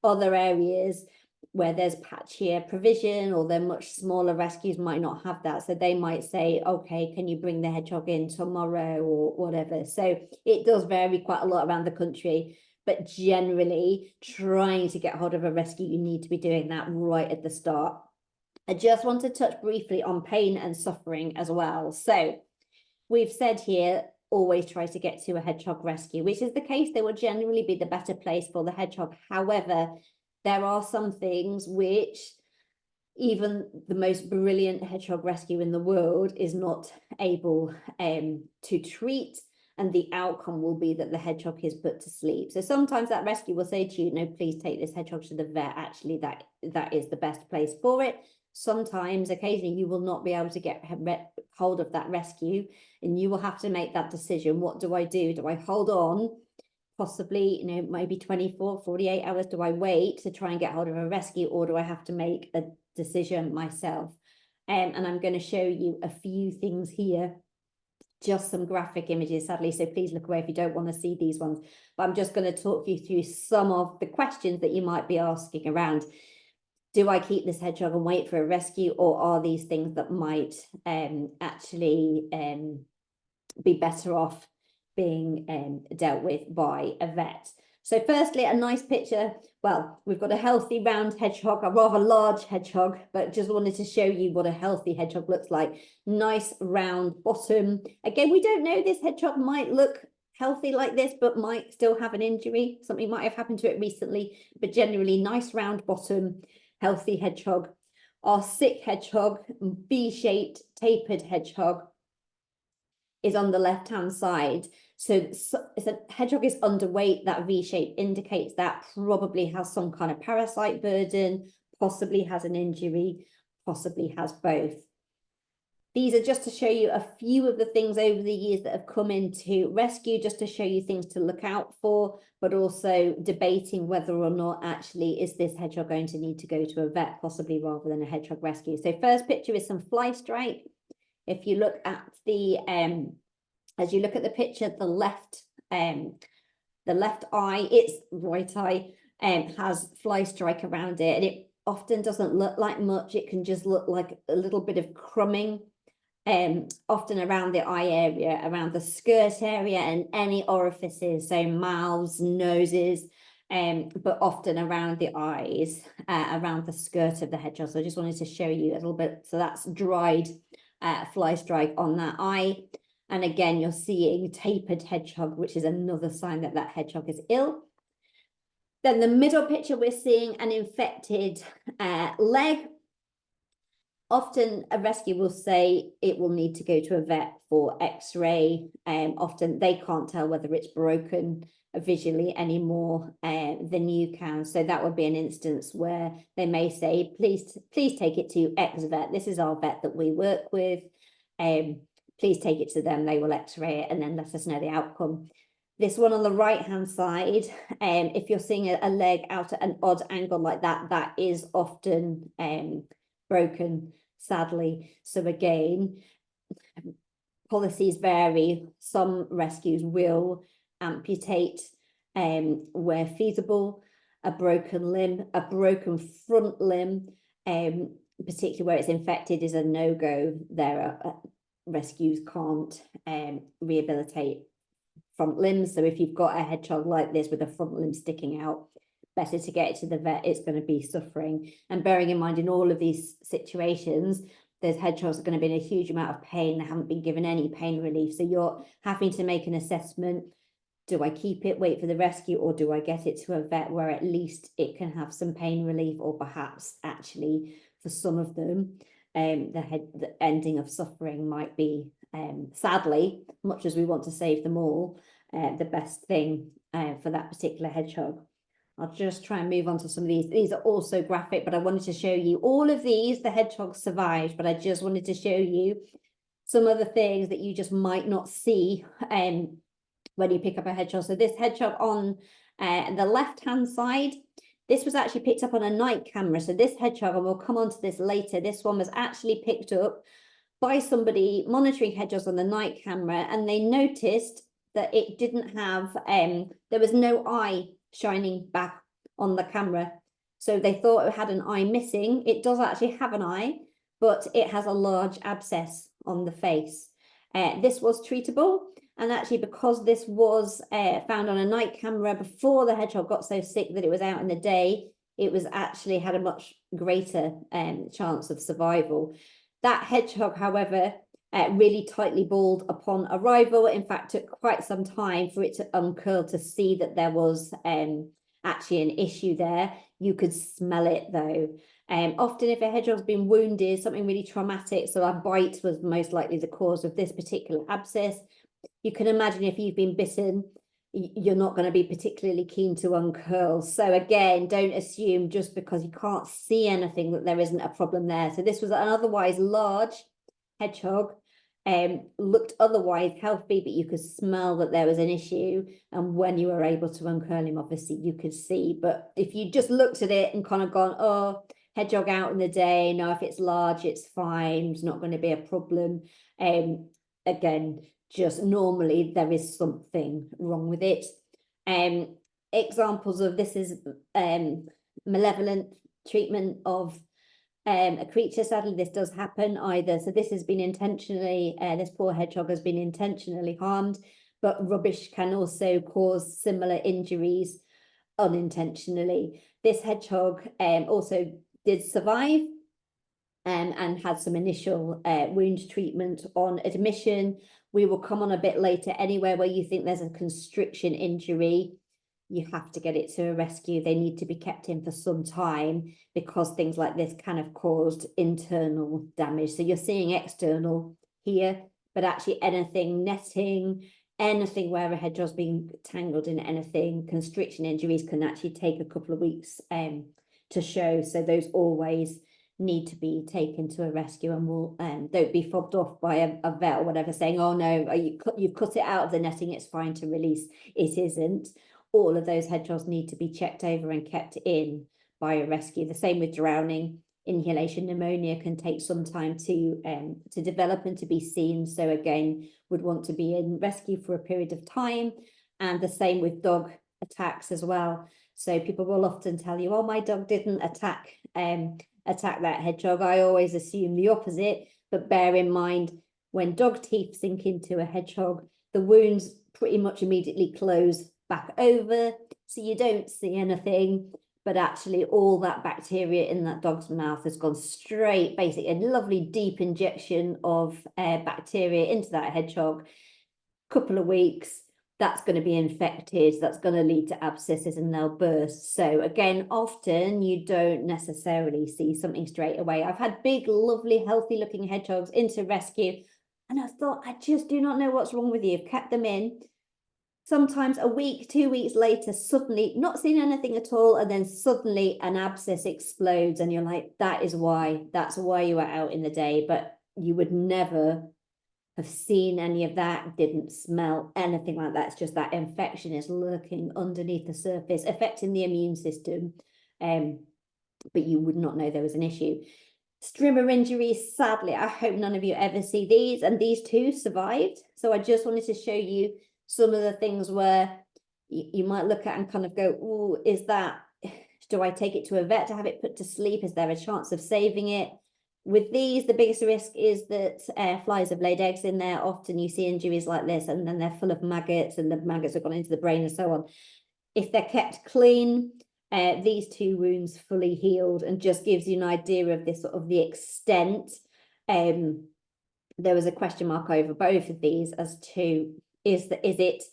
Other areas where there's patchier provision or they're much smaller rescues might not have that. So they might say, okay, can you bring the hedgehog in tomorrow or whatever? So it does vary quite a lot around the country, but generally trying to get hold of a rescue, you need to be doing that right at the start. I just want to touch briefly on pain and suffering as well. So we've said here, always try to get to a hedgehog rescue, which is the case. They will generally be the better place for the hedgehog. However, there are some things which even the most brilliant hedgehog rescue in the world is not able to treat. and the outcome will be that the hedgehog is put to sleep. So sometimes that rescue will say to you, no, please take this hedgehog to the vet. Actually, that is the best place for it. Sometimes, occasionally, you will not be able to get hold of that rescue, and you will have to make that decision. What do I do? Do I hold on? Possibly, maybe 24, 48 hours. Do I wait to try and get hold of a rescue, or do I have to make a decision myself? And I'm going to show you a few things here, just some graphic images, sadly, so please look away if you don't want to see these ones. But I'm just going to talk you through some of the questions that you might be asking around. Do I keep this hedgehog and wait for a rescue, or are these things that might actually be better off being dealt with by a vet? So firstly, a nice picture. Well, we've got a healthy round hedgehog, a rather large hedgehog, but just wanted to show you what a healthy hedgehog looks like. Nice round bottom. Again, we don't know, this hedgehog might look healthy like this, but might still have an injury. Something might have happened to it recently, but generally nice round bottom, healthy hedgehog. Our sick hedgehog, V-shaped tapered hedgehog, is on the left-hand side. So if a hedgehog is underweight, that V shape indicates that probably has some kind of parasite burden, possibly has an injury, possibly has both. These are just to show you a few of the things over the years that have come into rescue, just to show you things to look out for, but also debating whether or not actually is this hedgehog going to need to go to a vet, possibly rather than a hedgehog rescue. So first picture is some fly strike. If you look at the as you look at the picture, the left eye, its right eye, has fly strike around it, and it often doesn't look like much. It can just look like a little bit of crumbing, often around the eye area, around the skirt area, and any orifices, so mouths, noses, but often around the eyes, around the skirt of the hedgehog. So I just wanted to show you a little bit. So that's dried fly strike on that eye. And again, you're seeing tapered hedgehog, which is another sign that that hedgehog is ill. Then the middle picture, we're seeing an infected leg. Often a rescue will say it will need to go to a vet for x-ray. Often they can't tell whether it's broken visually anymore than you can. So that would be an instance where they may say, please take it to X vet. This is our vet that we work with. Please take it to them. They will x-ray it and then let us know the outcome. This one on the right-hand side, if you're seeing a leg out at an odd angle like that, that is often broken, sadly. So again, policies vary. Some rescues will amputate where feasible, a broken limb, a broken front limb, particularly where it's infected, is a no-go. There are rescues can't rehabilitate front limbs. So if you've got a hedgehog like this with a front limb sticking out, better to get it to the vet. It's going to be suffering. And bearing in mind, in all of these situations, those hedgehogs are going to be in a huge amount of pain. They haven't been given any pain relief. So you're having to make an assessment. Do I keep it, wait for the rescue, or do I get it to a vet where at least it can have some pain relief, or perhaps actually for some of them, the ending of suffering might be, sadly, much as we want to save them all, the best thing for that particular hedgehog. I'll just try and move on to some of these. These are also graphic, but I wanted to show you all of these. The hedgehogs survived, but I just wanted to show you some of the things that you just might not see when you pick up a hedgehog. So this hedgehog on the left-hand side, this was actually picked up on a night camera. So this hedgehog, and we'll come on to this later, this one was actually picked up by somebody monitoring hedgehogs on the night camera, and they noticed that it didn't have, there was no eye shining back on the camera. So they thought it had an eye missing. It does actually have an eye, but it has a large abscess on the face. This was treatable. And actually, because this was found on a night camera before the hedgehog got so sick that it was out in the day, it was actually had a much greater chance of survival. That hedgehog, however, really tightly balled upon arrival. In fact, took quite some time for it to uncurl to see that there was actually an issue there. You could smell it though. Often if a hedgehog's been wounded, something really traumatic, so a bite was most likely the cause of this particular abscess, you can imagine if you've been bitten, you're not going to be particularly keen to uncurl. So again, don't assume just because you can't see anything that there isn't a problem there. So this was an otherwise large hedgehog, looked otherwise healthy, but you could smell that there was an issue. And when you were able to uncurl him, obviously you could see. But if you just looked at it and kind of gone, oh, hedgehog out in the day, no, if it's large, it's fine, it's not going to be a problem. Again, just normally there is something wrong with it. Examples of this is malevolent treatment of a creature. Sadly, this does happen either. So this has been intentionally, this poor hedgehog has been intentionally harmed, but rubbish can also cause similar injuries unintentionally. This hedgehog also did survive and had some initial wound treatment on admission. We will come on a bit later. Anywhere where you think there's a constriction injury, you have to get it to a rescue. They need to be kept in for some time because things like this can have caused internal damage. So you're seeing external here, but actually anything, netting, anything where a hedgehog's being tangled in anything, constriction injuries can actually take a couple of weeks to show. So those always need to be taken to a rescue, and will don't be fobbed off by a vet or whatever saying, oh no, you've cut it out of the netting, it's fine to release. It isn't. All of those hedgehogs need to be checked over and kept in by a rescue. The same with drowning. Inhalation pneumonia can take some time to develop and to be seen. So again, would want to be in rescue for a period of time. And the same with dog attacks as well. So people will often tell you, oh, my dog didn't attack that hedgehog. I always assume the opposite, but bear in mind, when dog teeth sink into a hedgehog, the wounds pretty much immediately close back over, so you don't see anything, but actually all that bacteria in that dog's mouth has gone straight, basically a lovely deep injection of bacteria into that hedgehog. Couple of weeks, that's going to be infected, that's going to lead to abscesses and they'll burst. So again, often you don't necessarily see something straight away. I've had big, lovely, healthy looking hedgehogs into rescue, and I thought, I just do not know what's wrong with you. I've kept them in. Sometimes a week, 2 weeks later, suddenly not seeing anything at all, and then suddenly an abscess explodes, and you're like, that's why you were out in the day. But you would never have seen any of that, didn't smell anything like that. It's just that infection is lurking underneath the surface, affecting the immune system, but you would not know there was an issue. Strimmer injuries, sadly, I hope none of you ever see these, and these two survived. So I just wanted to show you some of the things where you might look at and kind of go, oh, do I take it to a vet to have it put to sleep? Is there a chance of saving it? With these, the biggest risk is that flies have laid eggs in there. Often you see injuries like this, and then they're full of maggots, and the maggots have gone into the brain and so on. If they're kept clean, these two wounds fully healed, and just gives you an idea of this sort of the extent. There was a question mark over both of these as to, is it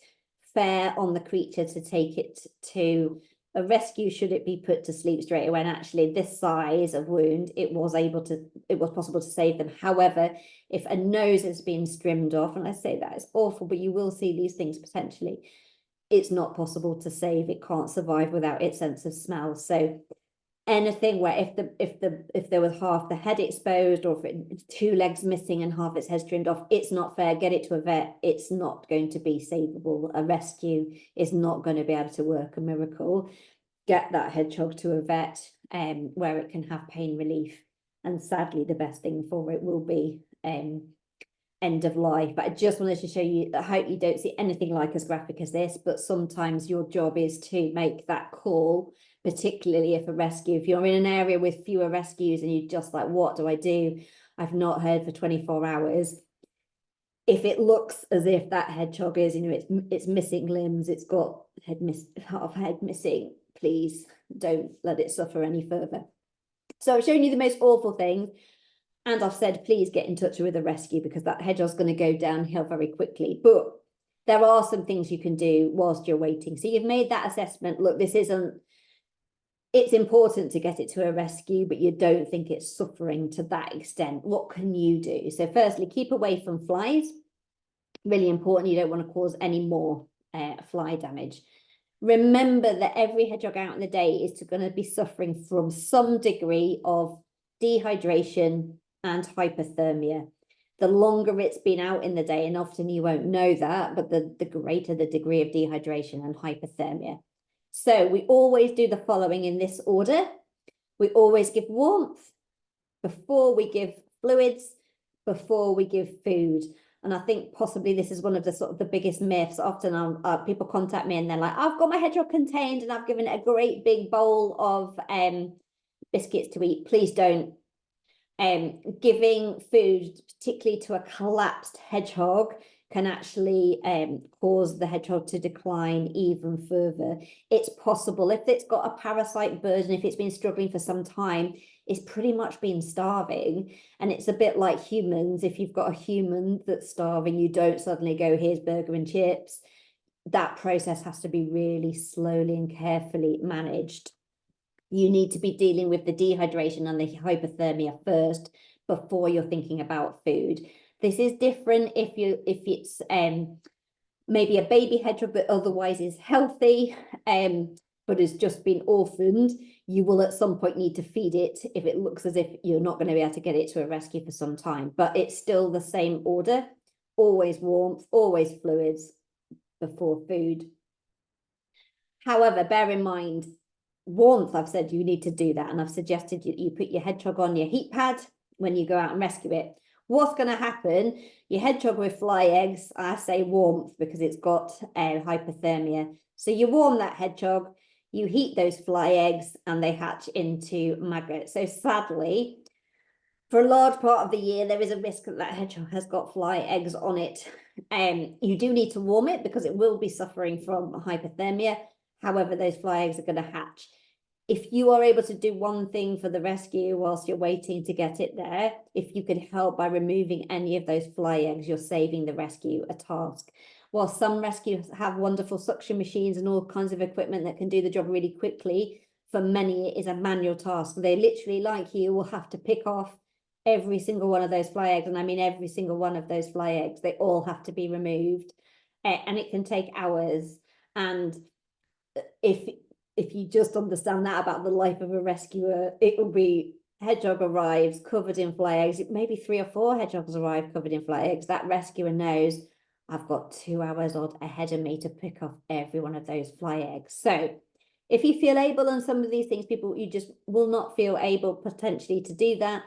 fair on the creature to take it to a rescue? Should it be put to sleep straight away? And actually, this size of wound, it was possible to save them. However, if a nose has been trimmed off, and I say that is awful, but you will see these things potentially, it's not possible to save. It can't survive without its sense of smell. So anything where if there was half the head exposed, or if two legs missing and half its head trimmed off, it's not fair. Get it to a vet. It's not going to be savable. A rescue is not going to be able to work a miracle. Get that hedgehog to a vet where it can have pain relief. And sadly, the best thing for it will be end of life. But I just wanted to show you, I hope you don't see anything like as graphic as this, but sometimes your job is to make that call, particularly if if you're in an area with fewer rescues and you're just like, what do I do? I've not heard for 24 hours. If it looks as if that hedgehog is, it's missing limbs, it's got half head missing, please don't let it suffer any further. So I've shown you the most awful things, and I've said, please get in touch with a rescue, because that hedgehog's going to go downhill very quickly. But there are some things you can do whilst you're waiting. So you've made that assessment. Look, it's important to get it to a rescue, but you don't think it's suffering to that extent. What can you do? So firstly, keep away from flies. Really important, you don't want to cause any more fly damage. Remember that every hedgehog out in the day is going to be suffering from some degree of dehydration and hypothermia. The longer it's been out in the day, and often you won't know that, but the greater the degree of dehydration and hypothermia. So we always do the following in this order. We always give warmth before we give fluids, before we give food. And I think possibly this is one of the sort of the biggest myths. Often people contact me and they're like, I've got my hedgehog contained and I've given it a great big bowl of biscuits to eat. Please don't. Giving food, particularly to a collapsed hedgehog, can actually cause the hedgehog to decline even further. It's possible if it's got a parasite burden, if it's been struggling for some time, it's pretty much been starving. And it's a bit like humans. If you've got a human that's starving, you don't suddenly go, here's burger and chips. That process has to be really slowly and carefully managed. You need to be dealing with the dehydration and the hypothermia first before you're thinking about food. This is different if it's maybe a baby hedgehog that otherwise is healthy, but has just been orphaned. You will at some point need to feed it if it looks as if you're not going to be able to get it to a rescue for some time. But it's still the same order. Always warmth, always fluids before food. However, bear in mind, warmth, I've said you need to do that. And I've suggested you put your hedgehog on your heat pad when you go out and rescue it. What's going to happen? Your hedgehog with fly eggs, I say warmth because it's got hypothermia. So you warm that hedgehog, you heat those fly eggs, and they hatch into maggots. So sadly, for a large part of the year, there is a risk that that hedgehog has got fly eggs on it. You do need to warm it because it will be suffering from hypothermia. However, those fly eggs are going to hatch. If you are able to do one thing for the rescue whilst you're waiting to get it there, if you can help by removing any of those fly eggs, you're saving the rescue a task. While some rescues have wonderful suction machines and all kinds of equipment that can do the job really quickly, for many it is a manual task. They literally, like you, will have to pick off every single one of those fly eggs, and I mean every single one of those fly eggs. They all have to be removed, and it can take hours. And if you just understand that about the life of a rescuer, it will be hedgehog arrives covered in fly eggs. Maybe 3 or 4 hedgehogs arrive covered in fly eggs. That rescuer knows I've got 2 hours ahead of me to pick off every one of those fly eggs. So if you feel able on some of these things, people, you just will not feel able potentially to do that.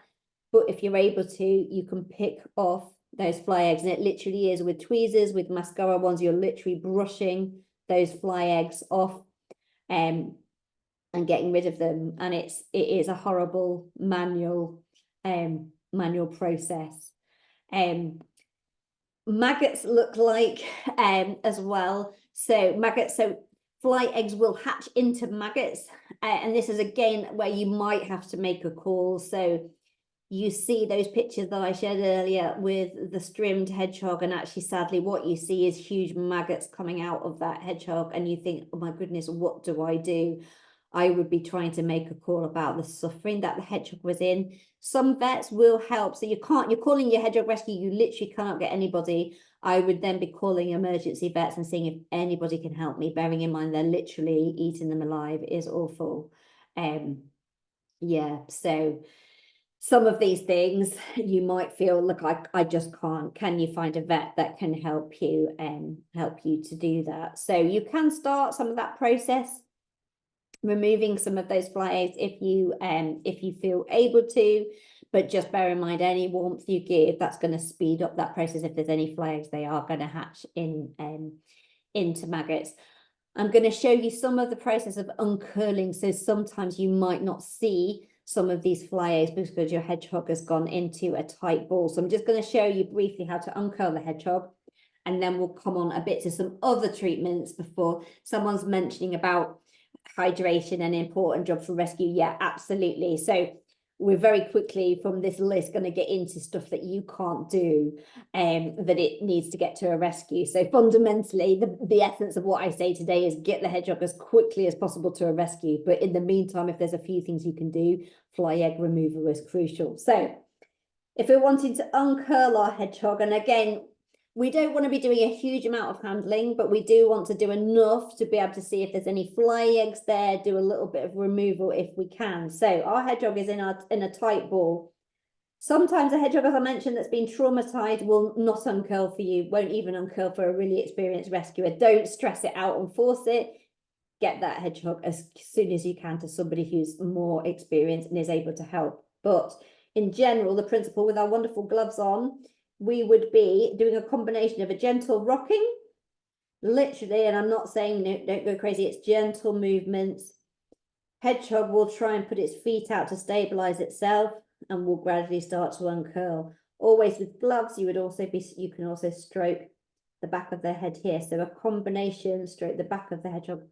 But if you're able to, you can pick off those fly eggs. And it literally is with tweezers, with mascara ones, you're literally brushing those fly eggs off and getting rid of them. And it is a horrible manual process. Maggots look like as well. So fly eggs will hatch into maggots. And this is again where you might have to make a call. So you see those pictures that I shared earlier with the strimmed hedgehog, and actually sadly what you see is huge maggots coming out of that hedgehog, and you think, oh my goodness, what do? I would be trying to make a call about the suffering that the hedgehog was in. Some vets will help. So you're calling your hedgehog rescue, you literally cannot get anybody. I would then be calling emergency vets and seeing if anybody can help me, bearing in mind they're literally eating them alive. It is awful. Yeah, so some of these things you might feel, look, I just can't. Can you find a vet that can help you to do that? So you can start some of that process, removing some of those fly eggs if you feel able to, but just bear in mind any warmth you give, that's going to speed up that process. If there's any fly eggs, they are going to hatch into maggots. I'm going to show you some of the process of uncurling. So sometimes you might not see some of these fly eggs because your hedgehog has gone into a tight ball. So I'm just going to show you briefly how to uncurl the hedgehog, and then we'll come on a bit to some other treatments before. Someone's mentioning about hydration, an important job for rescue. Yeah, absolutely. So we're very quickly from this list going to get into stuff that you can't do that it needs to get to a rescue. So fundamentally, the essence of what I say today is get the hedgehog as quickly as possible to a rescue. But in the meantime, if there's a few things you can do, fly egg removal is crucial. So if we're wanting to uncurl our hedgehog, and again, We don't want to be doing a huge amount of handling, but we do want to do enough to be able to see if there's any fly eggs there, do a little bit of removal if we can. So our hedgehog is in a tight ball. Sometimes a hedgehog, as I mentioned, that's been traumatized will not uncurl for you, won't even uncurl for a really experienced rescuer. Don't stress it out and force it. Get that hedgehog as soon as you can to somebody who's more experienced and is able to help. But in general, the principle with our wonderful gloves on, we would be doing a combination of a gentle rocking, literally, and I'm not saying no, don't go crazy, it's gentle movements. Hedgehog will try and put its feet out to stabilize itself and will gradually start to uncurl. Always with gloves, you can also stroke the back of their head here. So a combination, stroke the back of the hedgehog,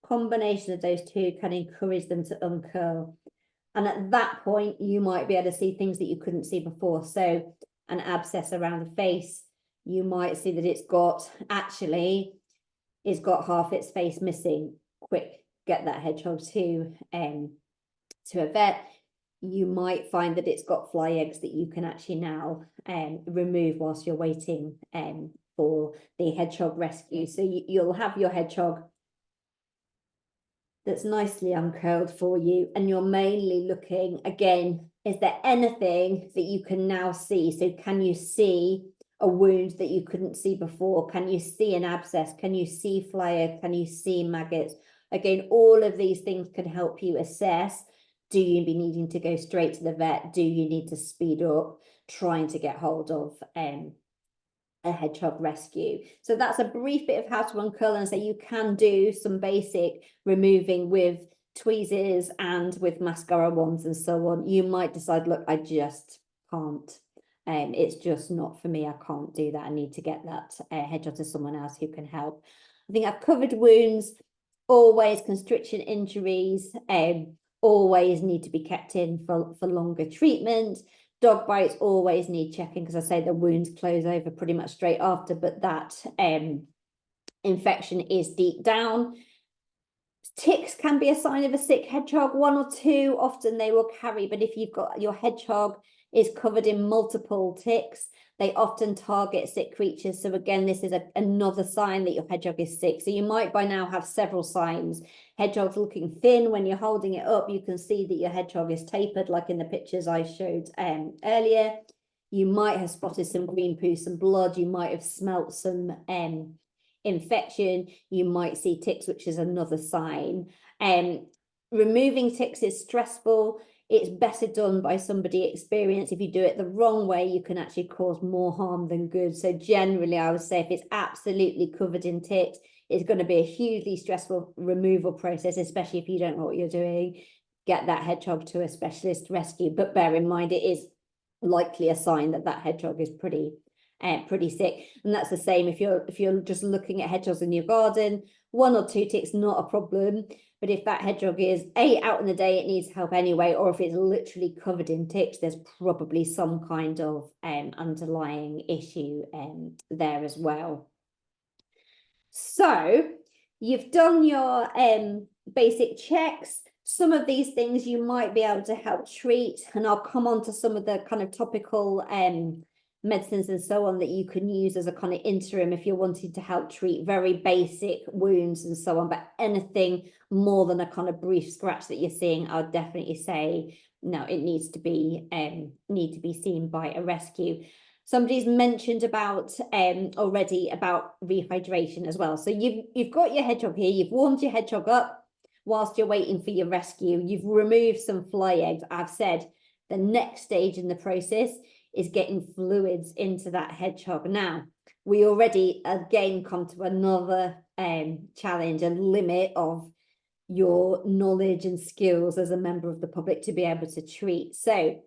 combination of those two can encourage them to uncurl. And at that point, you might be able to see things that you couldn't see before. So an abscess around the face, you might see that it's got half its face missing. Quick, get that hedgehog to a vet. You might find that it's got fly eggs that you can actually now remove whilst you're waiting for the hedgehog rescue. So you'll have your hedgehog that's nicely uncurled for you, and you're mainly looking again, is there anything that you can now see? So can you see a wound that you couldn't see before? Can you see an abscess? Can you see fly egg? Can you see maggots? Again, all of these things can help you assess, do you be needing to go straight to the vet? Do you need to speed up trying to get hold of a hedgehog rescue? So that's a brief bit of how to uncurl, and so you can do some basic removing with tweezers and with mascara wands and so on. You might decide, look, I just can't. It's just not for me. I can't do that. I need to get that hedgehog to someone else who can help. I think I've covered wounds, always constriction injuries, always need to be kept in for longer treatment. Dog bites always need checking, because I say the wounds close over pretty much straight after, but that infection is deep down. Ticks can be a sign of a sick hedgehog. One or two, often they will carry, but if you've got your hedgehog is covered in multiple ticks, they often target sick creatures. So again, this is another sign that your hedgehog is sick. So you might by now have several signs. Hedgehog's looking thin. When you're holding it up, you can see that your hedgehog is tapered, like in the pictures I showed earlier. You might have spotted some green poo, some blood. You might have smelt some infection. You might see ticks, which is another sign. Removing ticks is stressful. It's better done by somebody experienced. If you do it the wrong way, you can actually cause more harm than good. So generally, I would say if it's absolutely covered in ticks, it's going to be a hugely stressful removal process, especially if you don't know what you're doing. Get that hedgehog to a specialist rescue. But bear in mind, it is likely a sign that that hedgehog is pretty sick. And that's the same if you're just looking at hedgehogs in your garden. One or two ticks, not a problem. But if that hedgehog is out in the day, it needs help anyway, or if it's literally covered in ticks, there's probably some kind of underlying issue there as well. So you've done your basic checks. Some of these things you might be able to help treat, and I'll come on to some of the kind of topical medicines and so on that you can use as a kind of interim if you're wanting to help treat very basic wounds and so on. But anything more than a kind of brief scratch that you're seeing, I would definitely say no, it needs to be seen by a rescue. Somebody's mentioned about already about rehydration as well. So you've got your hedgehog here, you've warmed your hedgehog up whilst you're waiting for your rescue, you've removed some fly eggs. I've said the next stage in the process is getting fluids into that hedgehog. Now, we already again come to another challenge and limit of your knowledge and skills as a member of the public to be able to treat. So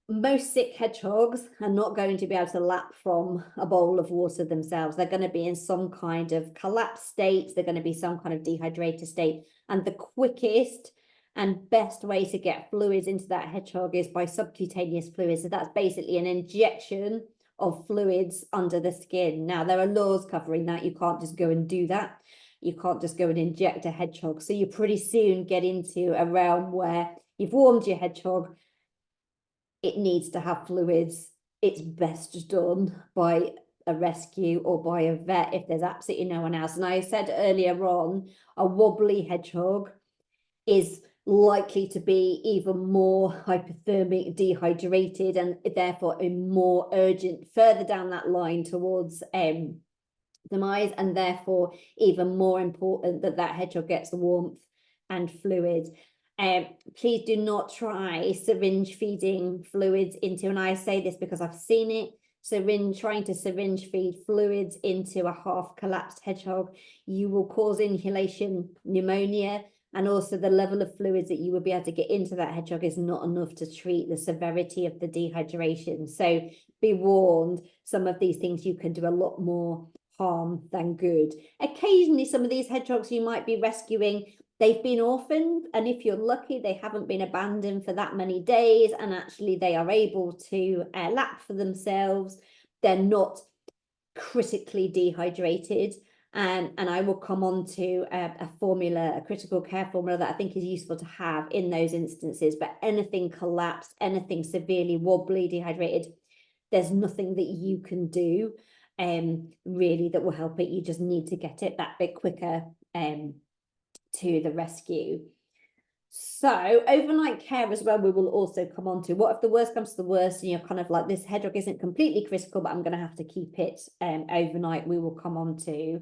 most sick hedgehogs are not going to be able to lap from a bowl of water themselves. They're going to be in some kind of collapsed state. They're going to be some kind of dehydrated state. And the quickest and best way to get fluids into that hedgehog is by subcutaneous fluids. So that's basically an injection of fluids under the skin. Now, there are laws covering that. You can't just go and do that. You can't just go and inject a hedgehog. So you pretty soon get into a realm where you've warmed your hedgehog. It needs to have fluids it's best done by a rescue or by a vet if there's absolutely no one else. And I said earlier on, a wobbly hedgehog is likely to be even more hypothermic, dehydrated, and therefore a more urgent further down that line towards demise, and therefore even more important that that hedgehog gets the warmth and fluid. Please do not try syringe feeding fluids into, and I say this because I've seen it, trying to syringe feed fluids into a half collapsed hedgehog. You will cause inhalation pneumonia, and also the level of fluids that you will be able to get into that hedgehog is not enough to treat the severity of the dehydration. So be warned, some of these things you can do a lot more harm than good. Occasionally, some of these hedgehogs you might be rescuing, they've been orphaned, and if you're lucky, they haven't been abandoned for that many days, and actually they are able to lap for themselves. They're not critically dehydrated. And I will come on to a formula, a critical care formula that I think is useful to have in those instances. But anything collapsed, anything severely wobbly, dehydrated, there's nothing that you can do really that will help it. You just need to get it that bit quicker to the rescue. So overnight care as well, we will also come on to. What if the worst comes to the worst and you're kind of like, this hedgehog isn't completely critical, but I'm going to have to keep it overnight? We will come on to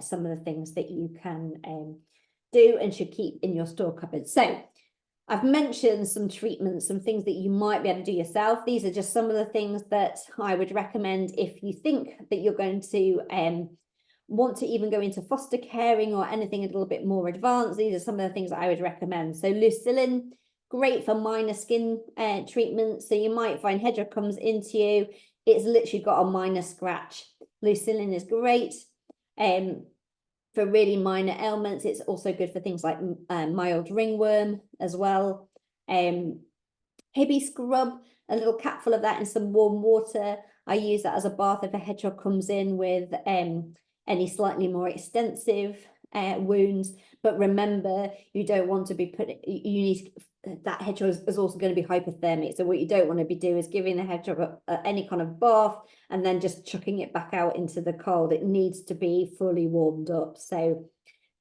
some of the things that you can do and should keep in your store cupboard. So I've mentioned some treatments, some things that you might be able to do yourself. These are just some of the things that I would recommend if you think that you're going to want to even go into foster caring or anything a little bit more advanced. These are some of the things that I would recommend. So lucillin, great for minor skin treatment. So you might find hedgehog comes into you, it's literally got a minor scratch. Lucillin is great for really minor ailments. It's also good for things like mild ringworm as well. Hibby scrub, a little capful of that in some warm water. I use that as a bath if a hedgehog comes in with any slightly more extensive wounds. But remember, you don't want to be that hedgehog is also going to be hypothermic. So what you don't want to be doing is giving the hedgehog any kind of bath and then just chucking it back out into the cold. It needs to be fully warmed up. So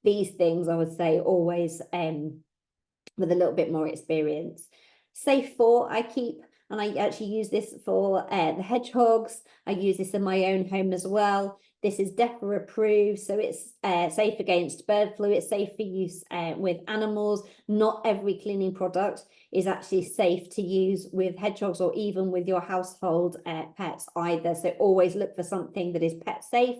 these things I would say always with a little bit more experience. Safe 4 I keep, and I actually use this for the hedgehogs. I use this in my own home as well. This is DEFRA approved, so it's safe against bird flu. It's safe for use with animals. Not every cleaning product is actually safe to use with hedgehogs or even with your household pets either. So always look for something that is pet safe.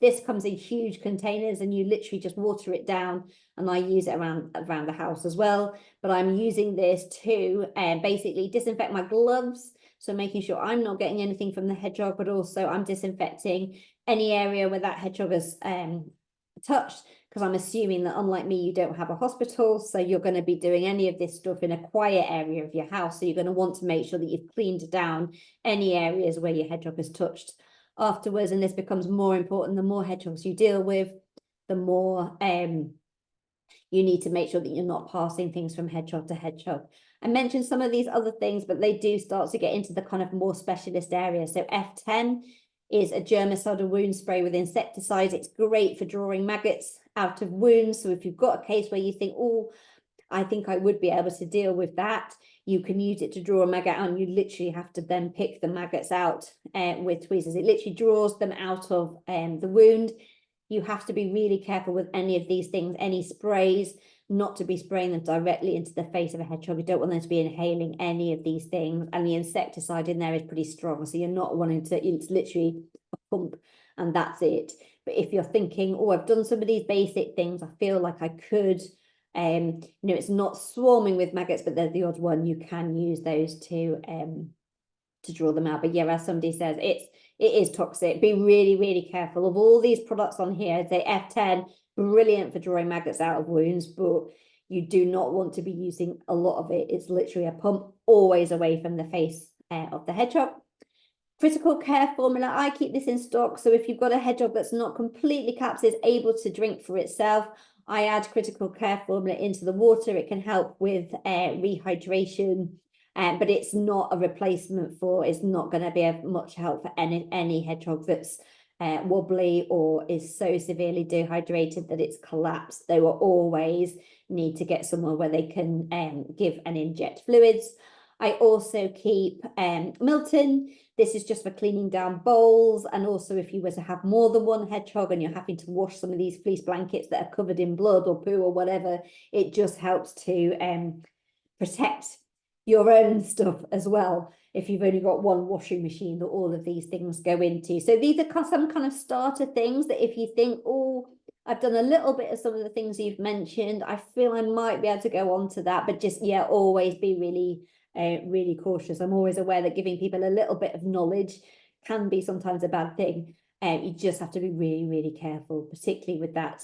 This comes in huge containers and you literally just water it down, and I use it around the house as well. But I'm using this to basically disinfect my gloves. So making sure I'm not getting anything from the hedgehog, but also I'm disinfecting any area where that hedgehog has touched, because I'm assuming that unlike me, you don't have a hospital. So you're going to be doing any of this stuff in a quiet area of your house. So you're going to want to make sure that you've cleaned down any areas where your hedgehog has touched afterwards. And this becomes more important. The more hedgehogs you deal with, the more you need to make sure that you're not passing things from hedgehog to hedgehog. I mentioned some of these other things, but they do start to get into the kind of more specialist areas. So F10 is a germicidal wound spray with insecticides. It's great for drawing maggots out of wounds. So if you've got a case where you think, oh, I think I would be able to deal with that, you can use it to draw a maggot out, and you literally have to then pick the maggots out with tweezers. It literally draws them out of the wound. You have to be really careful with any of these things, any sprays, not to be spraying them directly into the face of a hedgehog. You don't want them to be inhaling any of these things. And the insecticide in there is pretty strong. So you're not wanting to, it's literally a pump and that's it. But if you're thinking, oh, I've done some of these basic things, I feel like I could, it's not swarming with maggots, but they're the odd one, you can use those to draw them out. But yeah, as somebody says, it is toxic. Be really, really careful of all these products on here. Say F10, brilliant for drawing maggots out of wounds, but you do not want to be using a lot of it. It's literally a pump, always away from the face of the hedgehog. Critical care formula, I keep this in stock. So if you've got a hedgehog that's not completely capped, is able to drink for itself, I add critical care formula into the water. It can help with rehydration but it's not a replacement for, it's not going to be of much help for any hedgehog that's wobbly or is so severely dehydrated that it's collapsed. They will always need to get somewhere where they can give and inject fluids. I also keep Milton. This is just for cleaning down bowls, and also if you were to have more than one hedgehog and you're having to wash some of these fleece blankets that are covered in blood or poo or whatever, it just helps to protect your own stuff as well, if you've only got one washing machine that all of these things go into. So these are some kind of starter things that if you think, oh, I've done a little bit of some of the things you've mentioned, I feel I might be able to go on to that, but just, yeah, always be really cautious. I'm always aware that giving people a little bit of knowledge can be sometimes a bad thing. You just have to be really careful, particularly with that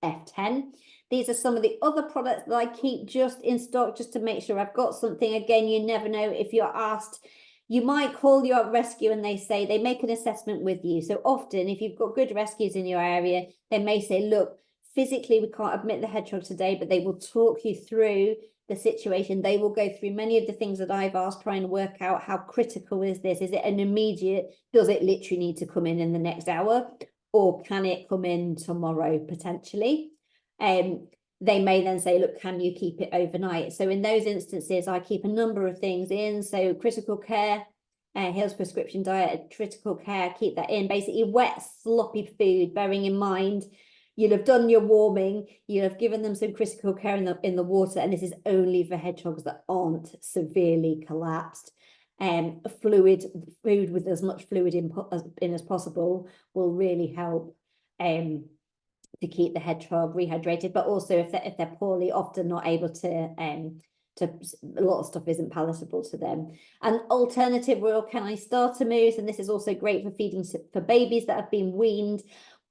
F10. These are some of the other products that I keep just in stock, just to make sure I've got something. Again, you never know if you're asked. You might call your rescue and they make an assessment with you. So often, if you've got good rescues in your area, they may say, look, physically, we can't admit the hedgehog today, but they will talk you through the situation. They will go through many of the things that I've asked, trying to work out how critical is this? Is it an immediate, does it literally need to come in the next hour? Or can it come in tomorrow, potentially? They may then say, look, can you keep it overnight? So in those instances, I keep a number of things in. So critical care, Hill's prescription diet, critical care, keep that in. Basically wet, sloppy food, bearing in mind, you'll have done your warming, you'll have given them some critical care in the water, and this is only for hedgehogs that aren't severely collapsed. Food with as much fluid in as possible will really help to keep the hedgehog rehydrated, but also if they're poorly, often not able to a lot of stuff isn't palatable to them. An alternative Royal Canine starter mousse, and this is also great for feeding for babies that have been weaned.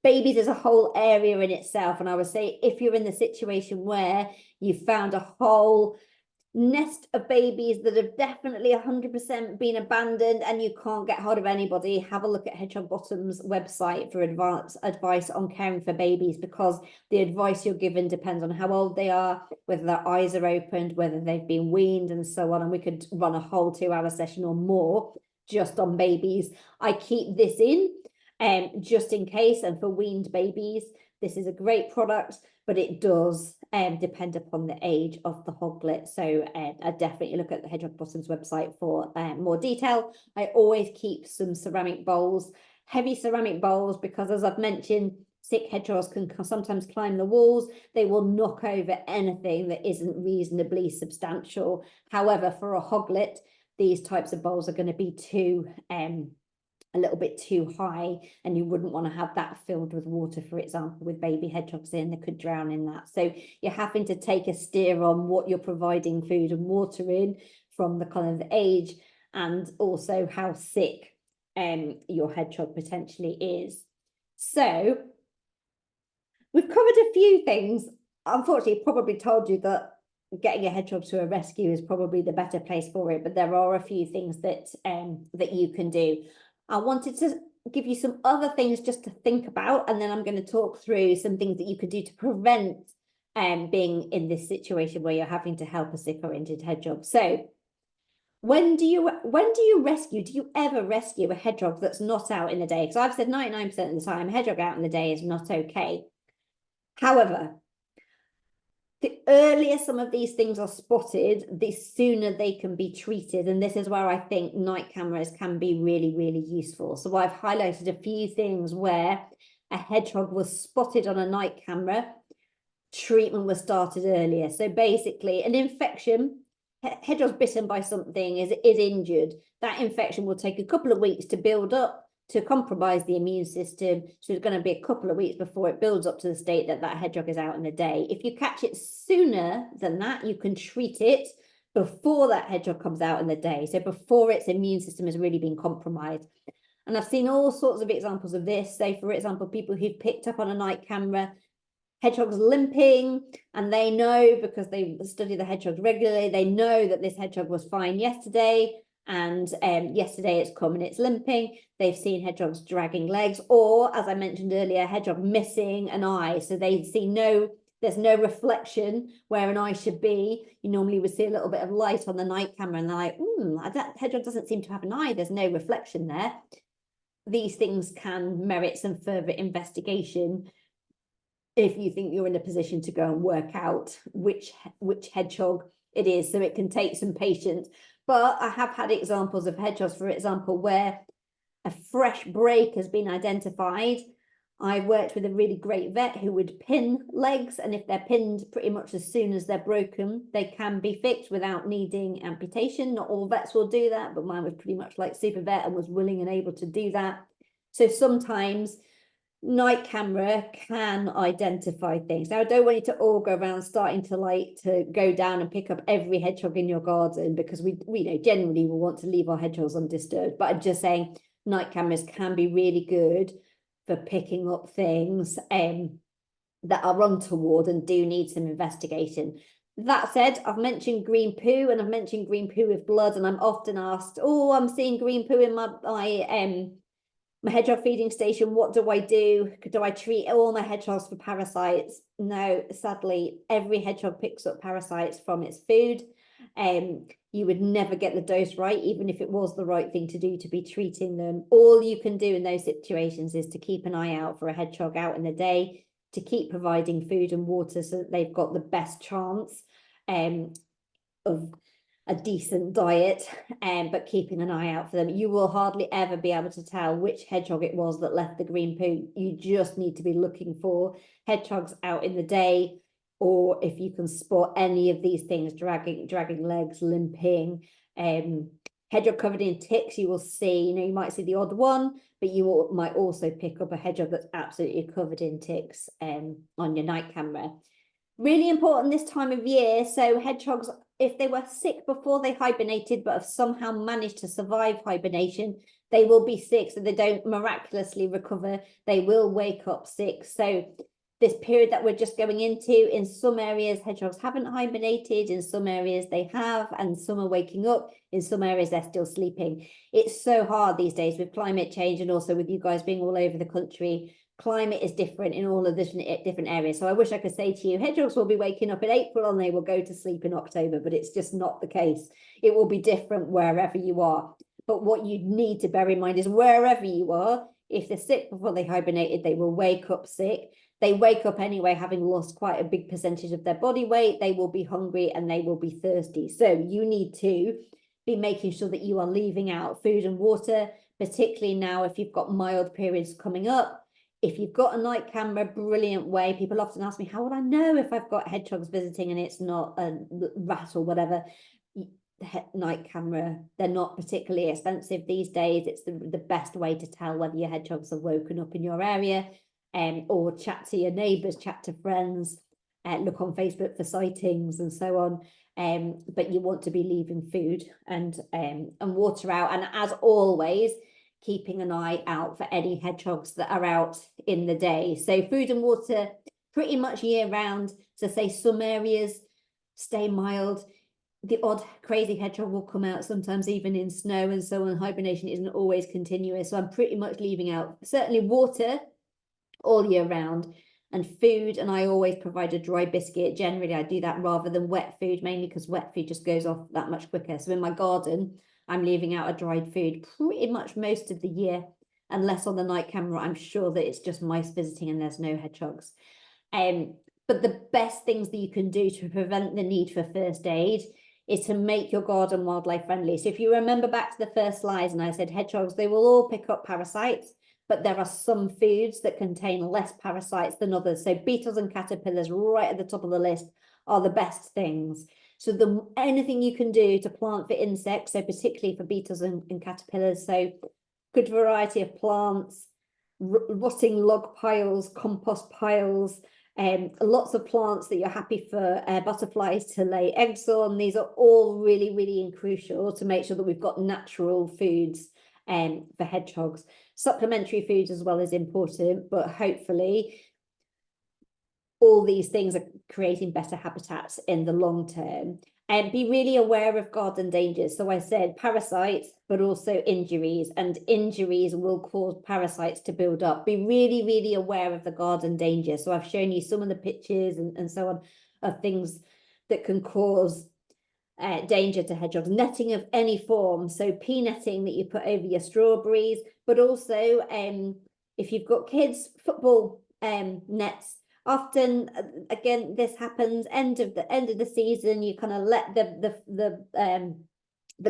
Babies is a whole area in itself, and I would say if you're in the situation where you found a whole nest of babies that have definitely 100% been abandoned and you can't get hold of anybody, have a look at Hedgehog Bottom's website for advice on caring for babies, because the advice you're given depends on how old they are, whether their eyes are opened, whether they've been weaned, and so on. And we could run a whole 2-hour session or more just on babies. I keep this in just in case, and for weaned babies, this is a great product, but it does depend upon the age of the hoglet. So I definitely look at the Hedgehog Bottom's website for more detail. I always keep some ceramic bowls, heavy ceramic bowls, because as I've mentioned, sick hedgehogs can sometimes climb the walls. They will knock over anything that isn't reasonably substantial. However, for a hoglet, these types of bowls are going to be a little bit too high, and you wouldn't want to have that filled with water, for example, with baby hedgehogs in, they could drown in that. So you're having to take a steer on what you're providing food and water in, from the kind of the age, and also how sick your hedgehog potentially is. So we've covered a few things. Unfortunately, probably told you that getting a hedgehog to a rescue is probably the better place for it, but there are a few things that that you can do. I wanted to give you some other things just to think about, and then I'm going to talk through some things that you could do to prevent being in this situation where you're having to help a sick or injured hedgehog. So when do you rescue? Do you ever rescue a hedgehog that's not out in the day? Because I've said 99% of the time, a hedgehog out in the day is not okay. However, the earlier some of these things are spotted, the sooner they can be treated. And this is where I think night cameras can be really useful. So I've highlighted a few things where a hedgehog was spotted on a night camera, treatment was started earlier. So basically an infection, hedgehog's bitten by something, is injured. That infection will take a couple of weeks to build up, to compromise the immune system. So it's going to be a couple of weeks before it builds up to the state that hedgehog is out in the day. If you catch it sooner than that, you can treat it before that hedgehog comes out in the day. So before its immune system has really been compromised. And I've seen all sorts of examples of this. Say, for example, people who've picked up on a night camera hedgehogs limping, and they know, because they study the hedgehogs regularly, they know that this hedgehog was fine yesterday, and yesterday it's come and it's limping. They've seen hedgehogs dragging legs, or as I mentioned earlier, hedgehog missing an eye. So they see no There's no reflection where an eye should be. You normally would see a little bit of light on the night camera and they're like, that hedgehog doesn't seem to have an eye. There's no reflection there. These things can merit some further investigation if you think you're in a position to go and work out which hedgehog it is. So it can take some patience. But I have had examples of hedgehogs, for example, where a fresh break has been identified. I worked with a really great vet who would pin legs, and if they're pinned pretty much as soon as they're broken, they can be fixed without needing amputation. Not all vets will do that, but mine was pretty much like super vet and was willing and able to do that. So sometimes night camera can identify things. Now, I don't want you to all go around starting to go down and pick up every hedgehog in your garden, because we know generally we want to leave our hedgehogs undisturbed. But I'm just saying night cameras can be really good for picking up things that are untoward and do need some investigation. That said, I've mentioned green poo, and I've mentioned green poo with blood, and I'm often asked, oh, I'm seeing green poo in my hedgehog feeding station. What do I do? Do I treat all my hedgehogs for parasites? No, sadly, every hedgehog picks up parasites from its food. You would never get the dose right, even if it was the right thing to do to be treating them. All you can do in those situations is to keep an eye out for a hedgehog out in the day, to keep providing food and water so that they've got the best chance of a decent diet, but keeping an eye out for them. You will hardly ever be able to tell which hedgehog it was that left the green poo. You just need to be looking for hedgehogs out in the day, or if you can spot any of these things, dragging legs, limping, hedgehog covered in ticks, you will see, you might see the odd one, but you might also pick up a hedgehog that's absolutely covered in ticks on your night camera. Really important this time of year. So hedgehogs, if they were sick before they hibernated, but have somehow managed to survive hibernation, they will be sick. So they don't miraculously recover. They will wake up sick. So this period that we're just going into, in some areas, hedgehogs haven't hibernated. In some areas they have, and some are waking up. In some areas, they're still sleeping. It's so hard these days with climate change, and also with you guys being all over the country. Climate is different in all of the different areas. So I wish I could say to you, hedgehogs will be waking up in April and they will go to sleep in October, but it's just not the case. It will be different wherever you are. But what you need to bear in mind is wherever you are, if they're sick before they hibernated, they will wake up sick. They wake up anyway, having lost quite a big percentage of their body weight. They will be hungry and they will be thirsty. So you need to be making sure that you are leaving out food and water, particularly now if you've got mild periods coming up. If you've got a night camera, brilliant way. People often ask me, how would I know if I've got hedgehogs visiting and it's not a rat or whatever? Night camera, they're not particularly expensive these days. It's the best way to tell whether your hedgehogs have woken up in your area, or chat to your neighbours, chat to friends, look on Facebook for sightings and so on. But you want to be leaving food and water out. And as always, keeping an eye out for any hedgehogs that are out in the day. So food and water pretty much year round. So say some areas stay mild. The odd crazy hedgehog will come out sometimes even in snow and so on. Hibernation isn't always continuous. So I'm pretty much leaving out certainly water all year round, and food. And I always provide a dry biscuit. Generally, I do that rather than wet food, mainly because wet food just goes off that much quicker. So in my garden, I'm leaving out a dried food pretty much most of the year, unless on the night camera, I'm sure that it's just mice visiting and there's no hedgehogs. But the best things that you can do to prevent the need for first aid is to make your garden wildlife friendly. So if you remember back to the first slides, and I said hedgehogs, they will all pick up parasites, but there are some foods that contain less parasites than others. So beetles and caterpillars, right at the top of the list, are the best things. So anything you can do to plant for insects, so particularly for beetles and caterpillars, so good variety of plants, rotting log piles, compost piles, lots of plants that you're happy for butterflies to lay eggs on. These are all really, really crucial to make sure that we've got natural foods for hedgehogs. Supplementary foods as well is important, but hopefully all these things are creating better habitats in the long term. And be really aware of garden dangers. So I said parasites, but also injuries, and injuries will cause parasites to build up. Be really, really aware of the garden danger. So I've shown you some of the pictures and so on of things that can cause danger to hedgehogs. Netting of any form, so pea netting that you put over your strawberries, but also if you've got kids, football nets. Often, again, this happens end of the season. You kind of let the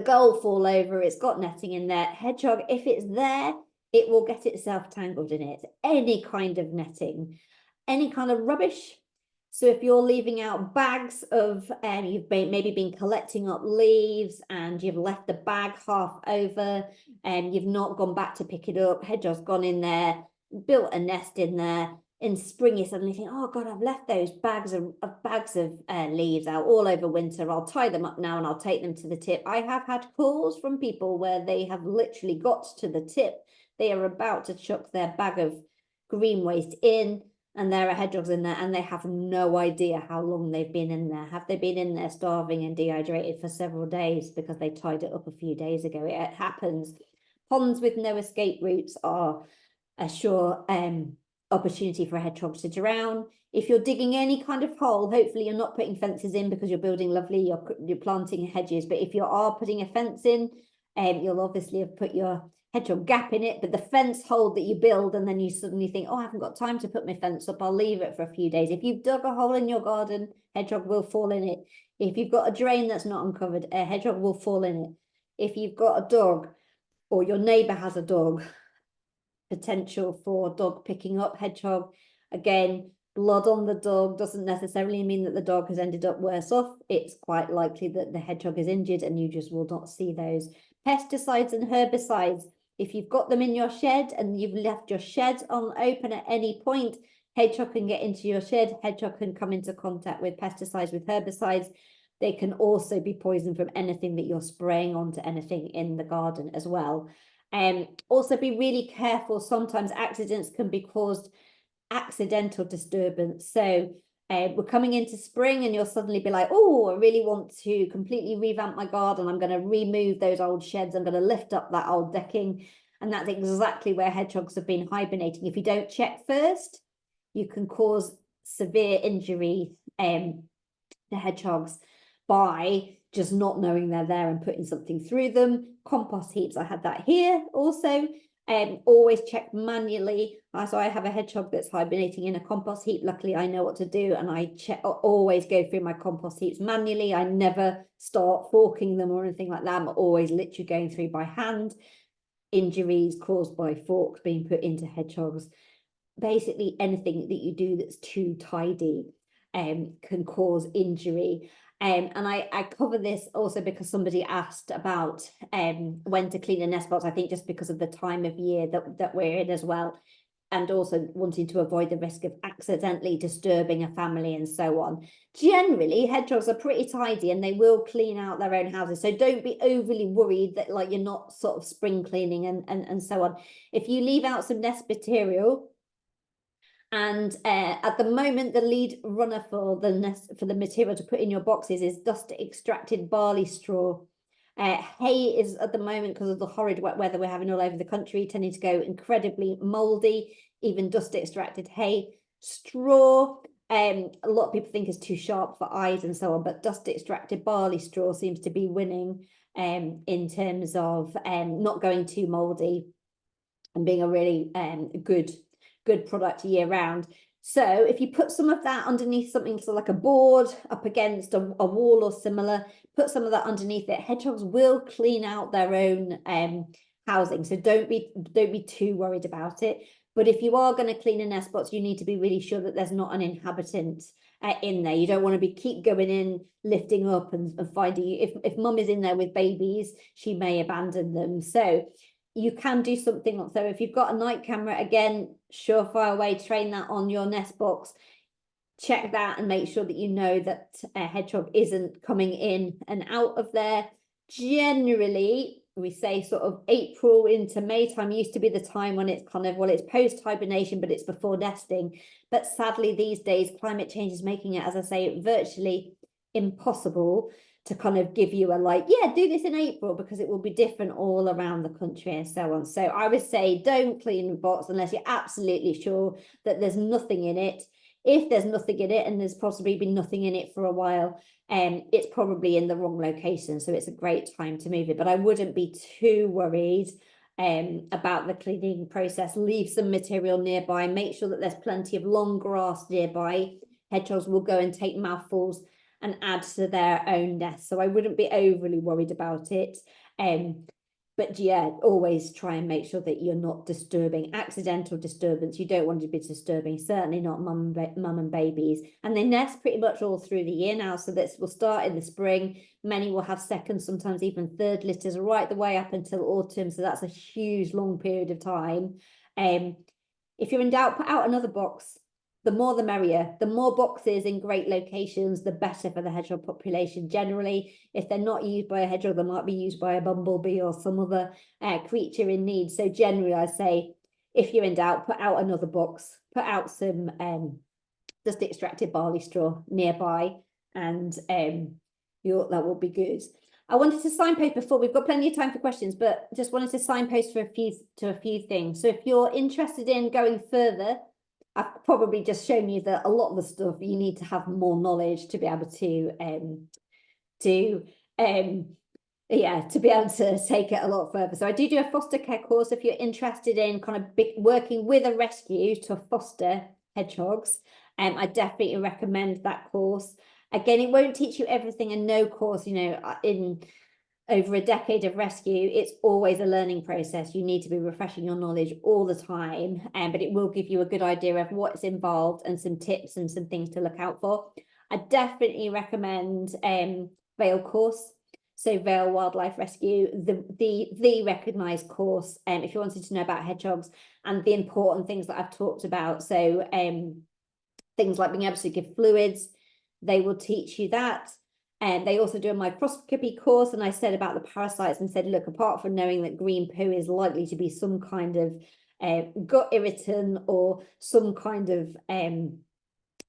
goal fall over. It's got netting in there. Hedgehog, if it's there, it will get itself tangled in it. Any kind of netting, any kind of rubbish. So if you're leaving out bags of, you've maybe been collecting up leaves and you've left the bag half over and you've not gone back to pick it up, hedgehog's gone in there, built a nest in there. In spring, you suddenly think, oh God, I've left those bags of leaves out all over winter. I'll tie them up now and I'll take them to the tip. I have had calls from people where they have literally got to the tip. They are about to chuck their bag of green waste in, and there are hedgehogs in there, and they have no idea how long they've been in there. Have they been in there starving and dehydrated for several days because they tied it up a few days ago? It happens. Ponds with no escape routes are a sure opportunity for hedgehogs to drown. If you're digging any kind of hole, hopefully you're not putting fences in because you're building lovely, you're planting hedges. But if you are putting a fence in, you'll obviously have put your hedgehog gap in it, but the fence hole that you build and then you suddenly think, oh, I haven't got time to put my fence up, I'll leave it for a few days. If you've dug a hole in your garden, hedgehog will fall in it. If you've got a drain that's not uncovered, a hedgehog will fall in it. If you've got a dog or your neighbor has a dog, potential for dog picking up hedgehog. Again, blood on the dog doesn't necessarily mean that the dog has ended up worse off. It's quite likely that the hedgehog is injured and you just will not see those. Pesticides and herbicides. If you've got them in your shed and you've left your shed on open at any point, hedgehog can get into your shed. Hedgehog can come into contact with pesticides, with herbicides. They can also be poisoned from anything that you're spraying onto anything in the garden as well. Also be really careful. Sometimes accidents can be caused accidental disturbance. So we're coming into spring and you'll suddenly be like, oh, I really want to completely revamp my garden. I'm going to remove those old sheds. I'm going to lift up that old decking. And that's exactly where hedgehogs have been hibernating. If you don't check first, you can cause severe injury to hedgehogs by just not knowing they're there and putting something through them. Compost heaps, I had that here also. Always check manually. So I have a hedgehog that's hibernating in a compost heap. Luckily, I know what to do, and I always go through my compost heaps manually. I never start forking them or anything like that. I'm always literally going through by hand. Injuries caused by forks being put into hedgehogs. Basically, anything that you do that's too tidy can cause injury. And I cover this also because somebody asked about when to clean a nest box. I think just because of the time of year that we're in as well, and also wanting to avoid the risk of accidentally disturbing a family and so on. Generally, hedgehogs are pretty tidy and they will clean out their own houses. So don't be overly worried that like you're not sort of spring cleaning and so on. If you leave out some nest material, and at the moment, the lead runner for the material to put in your boxes is dust extracted barley straw. Hay is at the moment, because of the horrid wet weather we're having all over the country, tending to go incredibly mouldy. Even dust extracted hay. Straw, a lot of people think is too sharp for eyes and so on, but dust extracted barley straw seems to be winning in terms of not going too mouldy and being a really good product year round. So if you put some of that underneath something, so like a board up against a wall or similar, put some of that underneath it. Hedgehogs will clean out their own housing, so don't be too worried about it. But if you are going to clean a nest box, you need to be really sure that there's not an inhabitant in there. You don't want to keep going in, lifting up and finding, if mum is in there with babies, she may abandon them. So you can do something. So if you've got a night camera, again, surefire way, train that on your nest box. Check that and make sure that you know that a hedgehog isn't coming in and out of there. Generally, we say sort of April into May time used to be the time when it's kind of, well, it's post hibernation, but it's before nesting. But sadly, these days, climate change is making it, as I say, virtually impossible to kind of give you a like, yeah, do this in April, because it will be different all around the country and so on. So I would say don't clean the box unless you're absolutely sure that there's nothing in it. If there's nothing in it, and there's possibly been nothing in it for a while, it's probably in the wrong location. So it's a great time to move it. But I wouldn't be too worried about the cleaning process. Leave some material nearby. Make sure that there's plenty of long grass nearby. Hedgehogs will go and take mouthfuls and add to their own nest. So I wouldn't be overly worried about it. But yeah, always try and make sure that you're not disturbing. Accidental disturbance, you don't want to be disturbing, certainly not mum and babies. And they nest pretty much all through the year now. So this will start in the spring. Many will have second, sometimes even third litters right the way up until autumn. So that's a huge, long period of time. If you're in doubt, put out another box. The more the merrier. The more boxes in great locations, the better for the hedgehog population generally. If they're not used by a hedgehog, they might be used by a bumblebee or some other creature in need. So generally, I say, if you're in doubt, put out another box. Put out some just extracted barley straw nearby, and that will be good. I wanted to signpost before, we've got plenty of time for questions, but just wanted to signpost for a few things. So if you're interested in going further, I've probably just shown you that a lot of the stuff you need to have more knowledge to be able to be able to take it a lot further. So I do a foster care course if you're interested in kind of working with a rescue to foster hedgehogs. I definitely recommend that course. Again, it won't teach you everything, and no course, in over a decade of rescue, it's always a learning process. You need to be refreshing your knowledge all the time, but it will give you a good idea of what's involved and some tips and some things to look out for. I definitely recommend Vale course. So Vale Wildlife Rescue, the recognised course, if you wanted to know about hedgehogs and the important things that I've talked about. So things like being able to give fluids, they will teach you that. And they also do a microscopy course, and I said about the parasites and said, look, apart from knowing that green poo is likely to be some kind of gut irritant or some kind of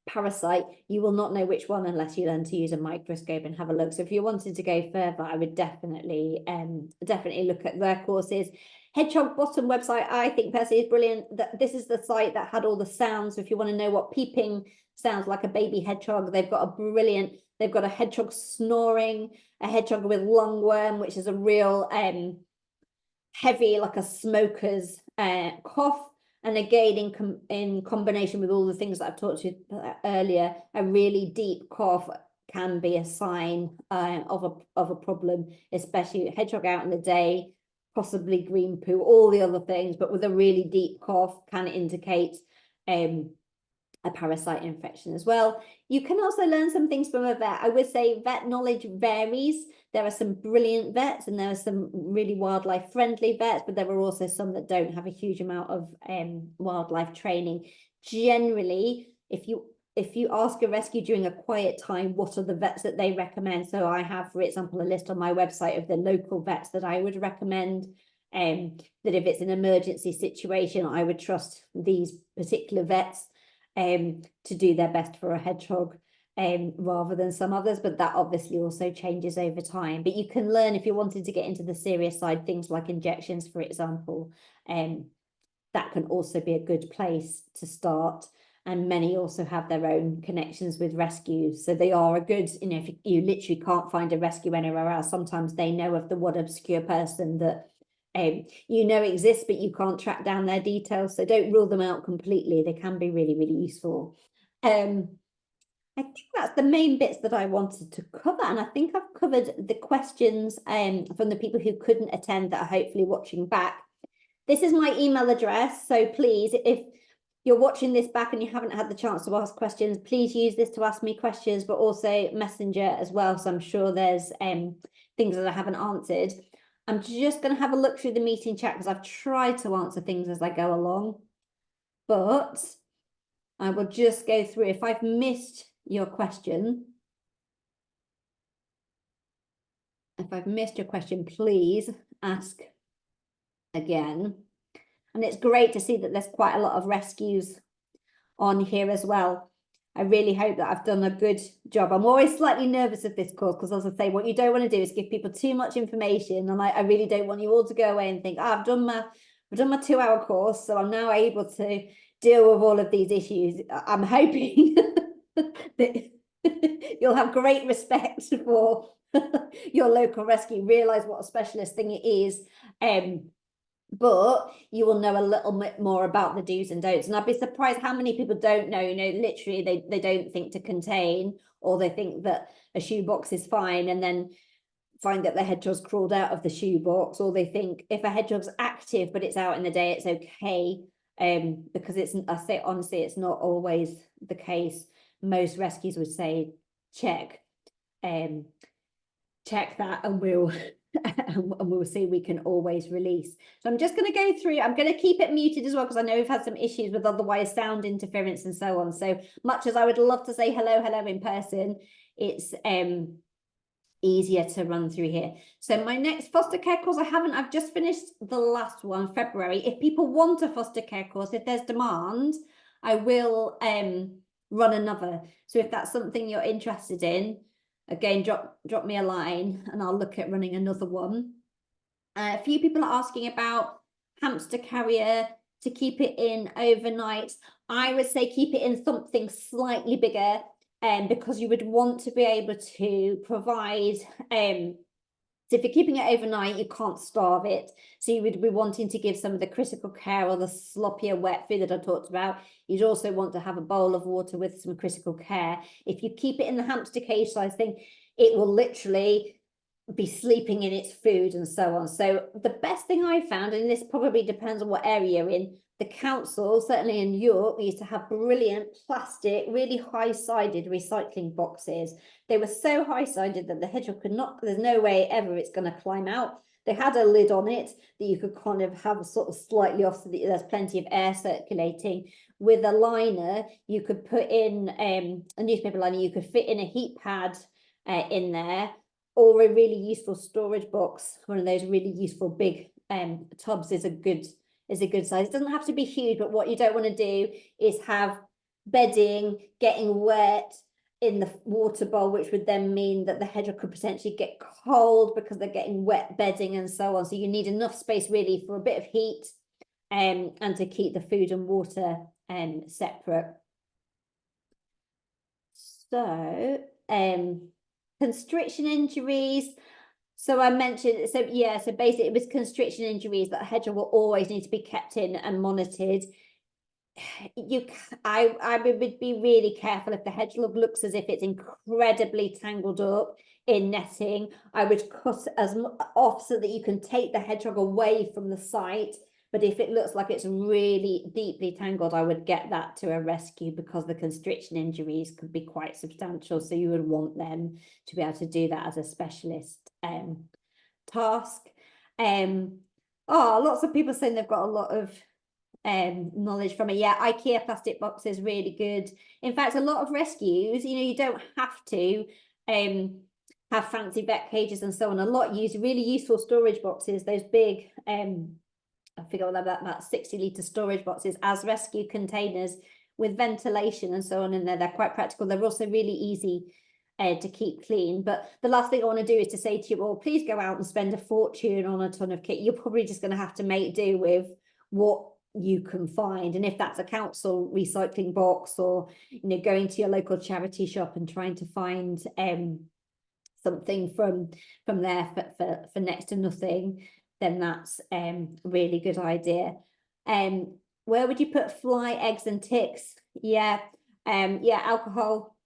parasite, you will not know which one unless you learn to use a microscope and have a look. So if you wanted to go further, I would definitely look at their courses. Hedgehog Bottom website, I think personally is brilliant. This is the site that had all the sounds. So if you want to know what peeping sounds like a baby hedgehog, they've got a hedgehog snoring, a hedgehog with lungworm, which is a real heavy, like a smoker's cough. And again, in combination with all the things that I've talked to you earlier, a really deep cough can be a sign of a problem, especially a hedgehog out in the day, possibly green poo, all the other things, but with a really deep cough can indicate a parasite infection as well. You can also learn some things from a vet. I would say vet knowledge varies. There are some brilliant vets and there are some really wildlife friendly vets, but there are also some that don't have a huge amount of wildlife training. Generally, if you ask a rescue during a quiet time, what are the vets that they recommend? So I have, for example, a list on my website of the local vets that I would recommend, that if it's an emergency situation, I would trust these particular vets to do their best for a hedgehog rather than some others, but that obviously also changes over time. But you can learn, if you're wanting to get into the serious side, things like injections, for example, that can also be a good place to start. And many also have their own connections with rescues, so they are a good, if you literally can't find a rescue anywhere else, sometimes they know of the one obscure person that exists, but you can't track down their details. So don't rule them out completely. They can be really, really useful. I think that's the main bits that I wanted to cover, and I think I've covered the questions from the people who couldn't attend that are hopefully watching back. This is my email address, so please, if you're watching this back and you haven't had the chance to ask questions, please use this to ask me questions, but also Messenger as well. So I'm sure there's things that I haven't answered. I'm just going to have a look through the meeting chat because I've tried to answer things as I go along, but I will just go through. If I've missed your question, please ask again. And it's great to see that there's quite a lot of rescues on here as well. I really hope that I've done a good job. I'm always slightly nervous of this course because, as I say, what you don't want to do is give people too much information, and I really don't want you all to go away and think, oh, I've done my 2-hour course, so I'm now able to deal with all of these issues. I'm hoping that you'll have great respect for your local rescue, realise what a specialist thing it is, but you will know a little bit more about the do's and don'ts. And I'd be surprised how many people don't know, literally they don't think to contain, or they think that a shoebox is fine and then find that the hedgehog's crawled out of the shoebox, or they think if a hedgehog's active but it's out in the day, it's okay. Because I say honestly, it's not always the case. Most rescues would say check that, and we'll see, we can always release. So I'm just going to go through, I'm going to keep it muted as well, because I know we've had some issues with otherwise sound interference and so on. So much as I would love to say hello in person, it's easier to run through here. So my next foster care course, I've just finished the last one, February. If people want a foster care course, if there's demand, I will run another. So if that's something you're interested in, again, drop me a line and I'll look at running another one. A few people are asking about hamster carrier to keep it in overnight. I would say keep it in something slightly bigger, because you would want to be able to provide, so if you're keeping it overnight, you can't starve it. So you would be wanting to give some of the critical care or the sloppier wet food that I talked about. You'd also want to have a bowl of water with some critical care. If you keep it in the hamster cage size thing, it will literally be sleeping in its food and so on. So the best thing I found, and this probably depends on what area you're in, the council, certainly in Europe, we used to have brilliant plastic, really high-sided recycling boxes. They were so high-sided that the hedgehog could not, there's no way ever it's going to climb out. They had a lid on it that you could kind of have sort of slightly off so that there's plenty of air circulating. With a liner, you could put in a newspaper liner, you could fit in a heat pad in there, or a really useful storage box. One of those really useful big tubs is a good size. It doesn't have to be huge, but what you don't want to do is have bedding getting wet in the water bowl, which would then mean that the hedgehog could potentially get cold because they're getting wet bedding and so on. So you need enough space really for a bit of heat, and to keep the food and water separate. So constriction injuries. So I mentioned, so basically it was constriction injuries that a hedgehog will always need to be kept in and monitored. I would be really careful if the hedgehog looks as if it's incredibly tangled up in netting. I would cut as off so that you can take the hedgehog away from the site. But if it looks like it's really deeply tangled, I would get that to a rescue, because the constriction injuries could be quite substantial. So you would want them to be able to do that as a specialist task. Lots of people saying they've got a lot of knowledge from it. Yeah, IKEA plastic box is really good. In fact, a lot of rescues, you don't have to have fancy vet cages and so on. A lot use really useful storage boxes, those big I forget what that 60-litre storage boxes as rescue containers with ventilation and so on in there. They're quite practical. They're also really easy to keep clean. But the last thing I want to do is to say to you, well, please go out and spend a fortune on a ton of kit. You're probably just going to have to make do with what you can find. And if that's a council recycling box, or going to your local charity shop and trying to find something from there for next to nothing, then that's a really good idea. Where would you put fly, eggs and ticks? Alcohol,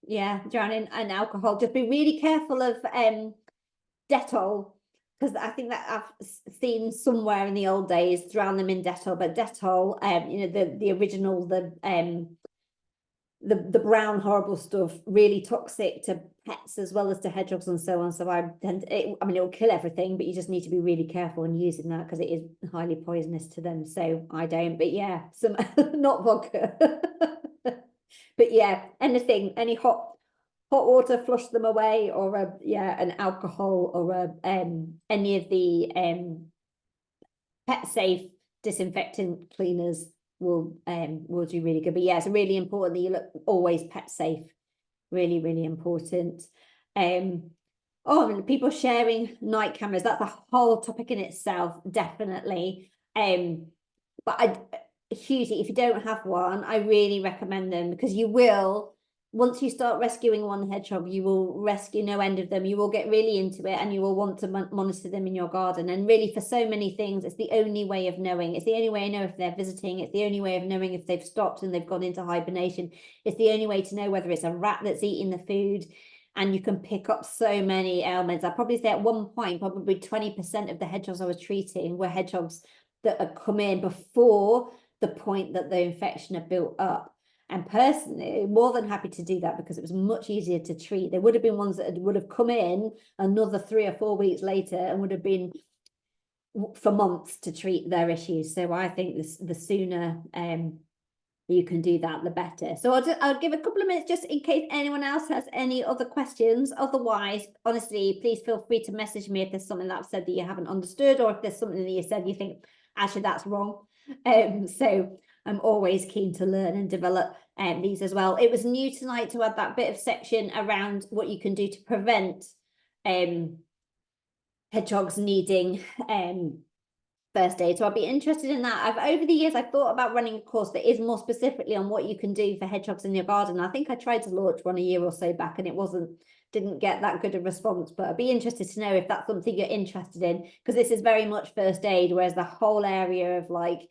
drowning and alcohol. Just be really careful of Dettol, because I think that I've seen somewhere in the old days drown them in Dettol, but Dettol, the original, the brown horrible stuff, really toxic to pets as well as to hedgehogs and so on. So it will kill everything, but you just need to be really careful in using that, because it is highly poisonous to them. So I don't, but some not vodka. But any hot water, flush them away, or an alcohol, or any of the pet safe disinfectant cleaners will do really good. But yeah, it's really important that you look always pet safe. Really, really important. Oh, and people sharing night cameras, that's a whole topic in itself, definitely. But hugely, if you don't have one, I really recommend them, because you will, once you start rescuing one hedgehog, you will rescue no end of them. You will get really into it, and you will want to monitor them in your garden. And really, for so many things, it's the only way of knowing. It's the only way I know if they're visiting. It's the only way of knowing if they've stopped and they've gone into hibernation. It's the only way to know whether it's a rat that's eating the food. And you can pick up so many ailments. I'd probably say at one point, probably 20% of the hedgehogs I was treating were hedgehogs that had come in before the point that the infection had built up. And personally, more than happy to do that, because it was much easier to treat. There would have been ones that would have come in another 3 or 4 weeks later and would have been for months to treat their issues. So I think the sooner you can do that, the better. So I'll give a couple of minutes just in case anyone else has any other questions. Otherwise, honestly, please feel free to message me if there's something that I've said that you haven't understood, or if there's something that you said you think, actually, that's wrong. So I'm always keen to learn and develop these as well. It was new tonight to add that bit of section around what you can do to prevent hedgehogs needing first aid. So I'd be interested in that. Over the years, I've thought about running a course that is more specifically on what you can do for hedgehogs in your garden. I think I tried to launch one a year or so back, and it didn't get that good a response. But I'd be interested to know if that's something you're interested in, because this is very much first aid, whereas the whole area of like,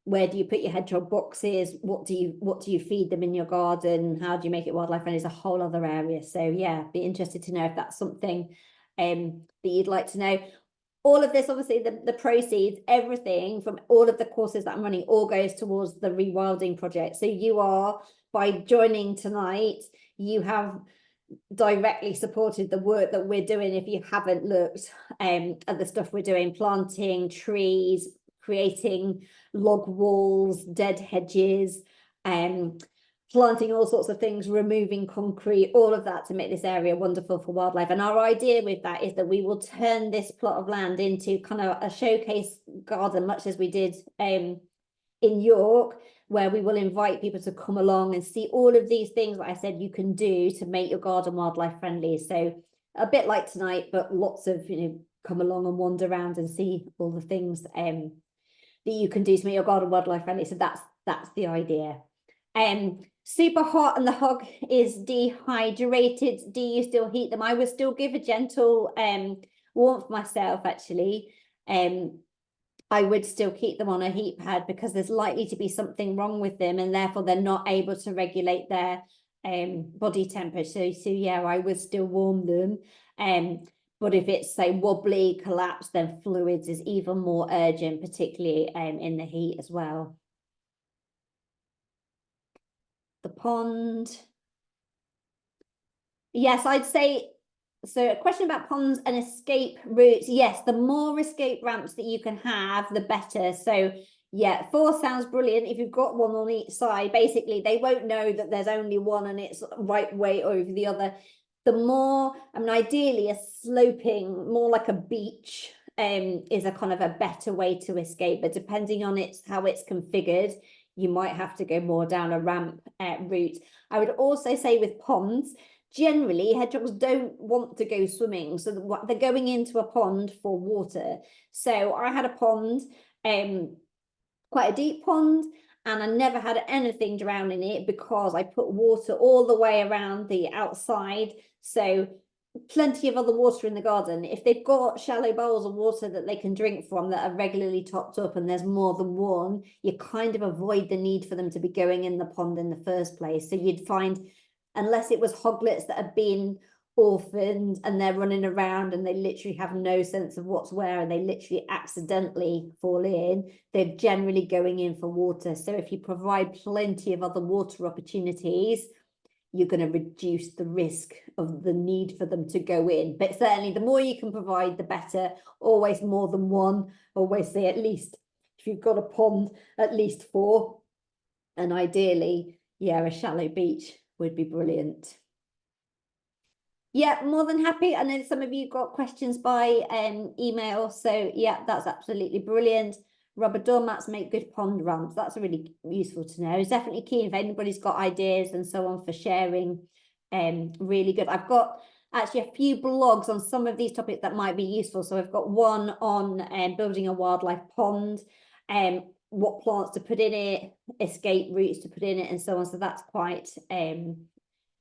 where do you put your hedgehog boxes? What do you feed them in your garden? How do you make it wildlife friendly? Is a whole other area. So yeah, be interested to know if that's something that you'd like to know. All of this, obviously, the proceeds, everything from all of the courses that I'm running, all goes towards the rewilding project. So you are, by joining tonight, you have directly supported the work that we're doing. If you haven't looked at the stuff we're doing, planting trees, creating log walls, dead hedges, planting all sorts of things, removing concrete, all of that to make this area wonderful for wildlife. And our idea with that is that we will turn this plot of land into kind of a showcase garden, much as we did in York, where we will invite people to come along and see all of these things that I said you can do to make your garden wildlife friendly. So a bit like tonight, but lots of, come along and wander around and see all the things that you can do to make your garden wildlife friendly. So that's the idea. Super hot and the hog is dehydrated. Do you still heat them? I would still give a gentle warmth myself, actually. I would still keep them on a heat pad, because there's likely to be something wrong with them, and therefore they're not able to regulate their body temperature. So yeah, I would still warm them. But if it's, say, wobbly, collapse, then fluids is even more urgent, particularly in the heat as well. The pond. Yes, I'd say, so a question about ponds and escape routes. Yes, the more escape ramps that you can have, the better. So yeah, 4 sounds brilliant. If you've got one on each side, basically they won't know that there's only one and it's right way over the other. The more, ideally a sloping, more like a beach is a kind of a better way to escape, but depending on how it's configured, you might have to go more down a ramp route. I would also say with ponds, generally hedgehogs don't want to go swimming, so they're going into a pond for water. So I had a pond, quite a deep pond, and I never had anything drown in it because I put water all the way around the outside. So plenty of other water in the garden. If they've got shallow bowls of water that they can drink from that are regularly topped up, and there's more than one, you kind of avoid the need for them to be going in the pond in the first place. So you'd find, unless it was hoglets that have been orphaned and they're running around and they literally have no sense of what's where, and they literally accidentally fall in, they're generally going in for water. So if you provide plenty of other water opportunities, you're going to reduce the risk of the need for them to go in. But certainly the more you can provide, the better. Always more than one. Always say, at least, if you've got a pond, at least 4. And ideally, yeah, a shallow beach would be brilliant. Yeah, more than happy. I know some of you got questions by email, so yeah, that's absolutely brilliant. Rubber doormats make good pond ramps. That's really useful to know. It's definitely key if anybody's got ideas and so on for sharing. Really good. I've got actually a few blogs on some of these topics that might be useful. So I've got one on building a wildlife pond, what plants to put in it, escape routes to put in it, and so on. So that's quite a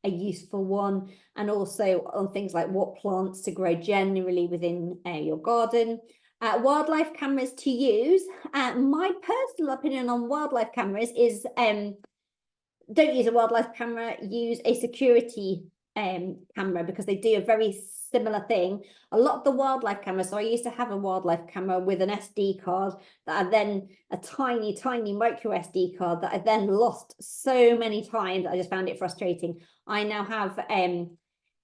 useful one. And also on things like what plants to grow generally within your garden. Wildlife cameras to use. My personal opinion on wildlife cameras is don't use a wildlife camera, use a security camera, because they do a very similar thing. A lot of the wildlife cameras, so I used to have a wildlife camera with an SD card that I then, a tiny micro SD card that I then lost so many times. I just found it frustrating. I now have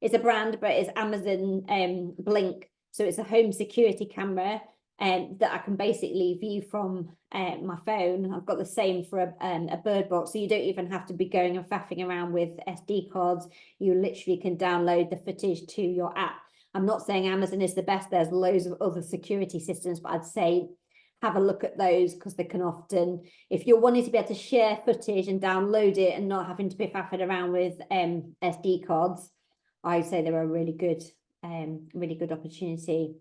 it's a brand, but it's Amazon Blink, so it's a home security camera that I can basically view from my phone. I've got the same for a bird box, so you don't even have to be going and faffing around with SD cards. You literally can download the footage to your app. I'm not saying Amazon is the best. There's loads of other security systems, but I'd say have a look at those, because they can often, if you're wanting to be able to share footage and download it and not having to be faffing around with SD cards, I'd say they're a really good opportunity.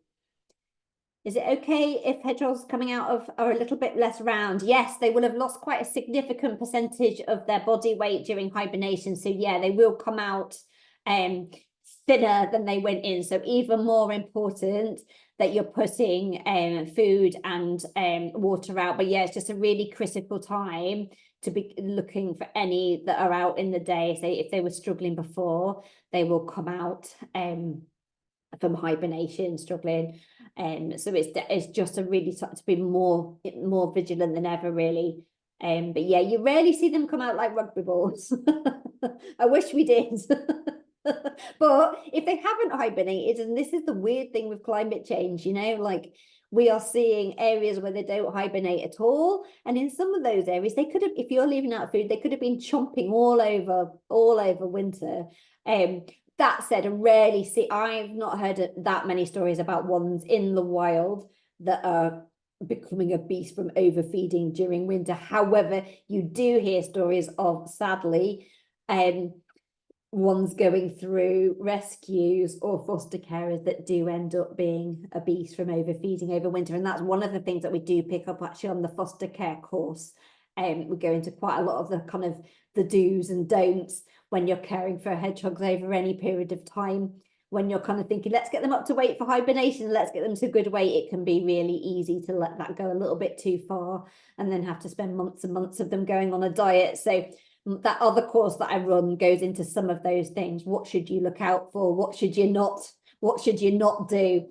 Is it okay if hedgehogs coming out of are a little bit less round? Yes, they will have lost quite a significant percentage of their body weight during hibernation. So yeah, they will come out thinner than they went in. So even more important that you're putting food and water out. But yeah, it's just a really critical time to be looking for any that are out in the day. Say if they were struggling before, they will come out from hibernation struggling. So it's just a really to be more vigilant than ever, really. But yeah, you rarely see them come out like rugby balls. I wish we did. But if they haven't hibernated, and this is the weird thing with climate change, you know, like we are seeing areas where they don't hibernate at all, and in some of those areas they could have, if you're leaving out food, they could have been chomping all over winter. That said, I've not heard that many stories about ones in the wild that are becoming a beast from overfeeding during winter. However, you do hear stories of, sadly, ones going through rescues or foster carers that do end up being a beast from overfeeding over winter. And that's one of the things that we do pick up actually on the foster care course. We go into quite a lot of the kind of the do's and don'ts when you're caring for hedgehogs over any period of time. When you're kind of thinking, let's get them up to weight for hibernation, let's get them to good weight, it can be really easy to let that go a little bit too far and then have to spend months and months of them going on a diet. So that other course that I run goes into some of those things. What should you look out for? What should you not do?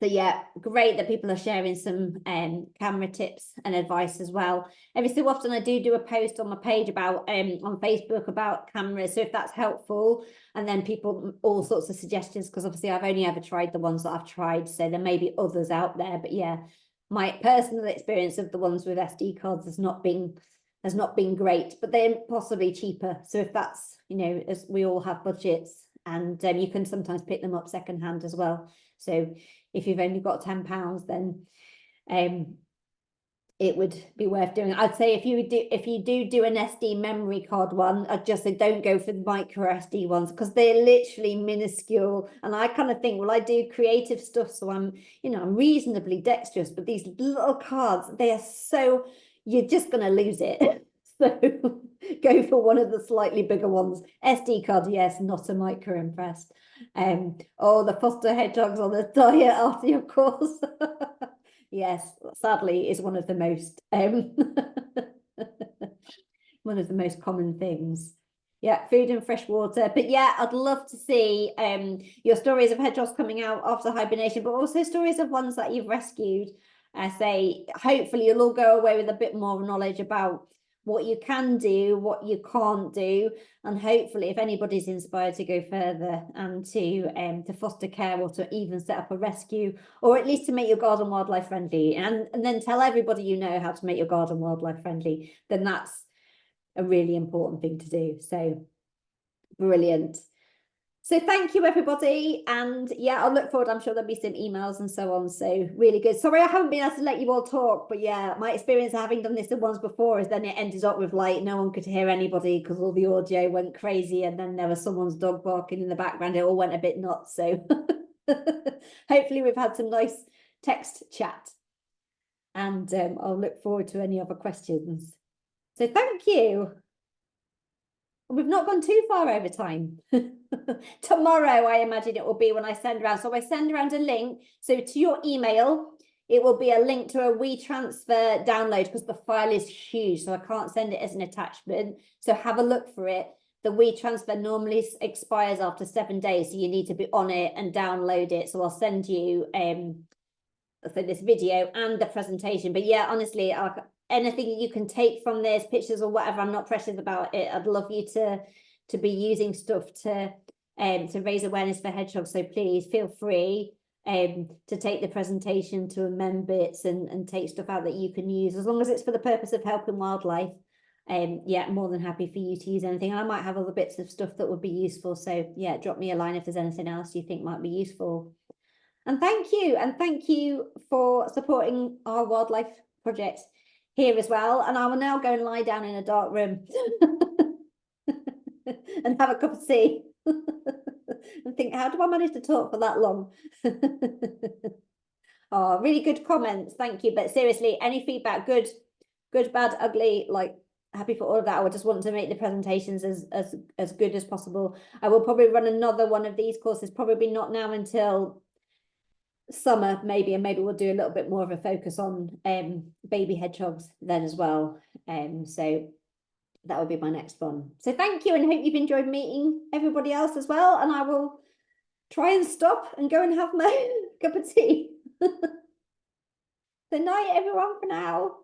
So yeah, great that people are sharing some camera tips and advice as well. Every so often I do a post on my page about on Facebook about cameras, so if that's helpful, and then people all sorts of suggestions, because obviously I've only ever tried the ones that I've tried, so there may be others out there, but yeah, my personal experience of the ones with SD cards has not been great, but they're possibly cheaper. So if that's, you know, as we all have budgets, and you can sometimes pick them up secondhand as well. So if you've only got £10, then it would be worth doing. I'd say if you do an SD memory card one, I'd just say don't go for the micro SD ones, because they're literally minuscule. And I kind of think, well, I do creative stuff, so I'm reasonably dexterous, but these little cards, they are so, you're just going to lose it. So go for one of the slightly bigger ones. SD card, yes, not a micro impressed. The foster hedgehogs on the diet after your course. Yes, sadly, is one of the most one of the most common things. Yeah, food and fresh water. But yeah, I'd love to see your stories of hedgehogs coming out after hibernation, but also stories of ones that you've rescued. I say, hopefully you'll all go away with a bit more knowledge about what you can do, what you can't do, and hopefully if anybody's inspired to go further and to foster care, or to even set up a rescue, or at least to make your garden wildlife friendly, and then tell everybody you know how to make your garden wildlife friendly, then that's a really important thing to do. So brilliant. So thank you, everybody. And yeah, I'll look forward. I'm sure there'll be some emails and so on. So really good. Sorry, I haven't been able to let you all talk, but yeah, my experience of having done this the once before is then it ended up with like no one could hear anybody because all the audio went crazy, and then there was someone's dog barking in the background. It all went a bit nuts. So hopefully we've had some nice text chat, and I'll look forward to any other questions. So thank you. We've not gone too far over time. Tomorrow, I imagine it will be when I send around. So I send around a link. So to your email, it will be a link to a WeTransfer download because the file is huge. So I can't send it as an attachment. So have a look for it. The WeTransfer normally expires after 7 days. So you need to be on it and download it. So I'll send you for this video and the presentation. But yeah, honestly, anything you can take from this, pictures or whatever, I'm not precious about it. I'd love you to be using stuff to raise awareness for hedgehogs. So please feel free to take the presentation, to amend bits and take stuff out that you can use, as long as it's for the purpose of helping wildlife. Yeah, more than happy for you to use anything. And I might have other bits of stuff that would be useful. So yeah, drop me a line if there's anything else you think might be useful. And thank you for supporting our wildlife project here as well. And I will now go and lie down in a dark room and have a cup of tea and think, how do I manage to talk for that long? Oh, really good comments. Thank you. But seriously, any feedback, good, bad, ugly, like happy for all of that. I would just want to make the presentations as good as possible. I will probably run another one of these courses, probably not now until summer maybe, and maybe we'll do a little bit more of a focus on baby hedgehogs then as well. So that would be my next one. So thank you, and hope you've enjoyed meeting everybody else as well, and I will try and stop and go and have my cup of tea. Good night everyone for now.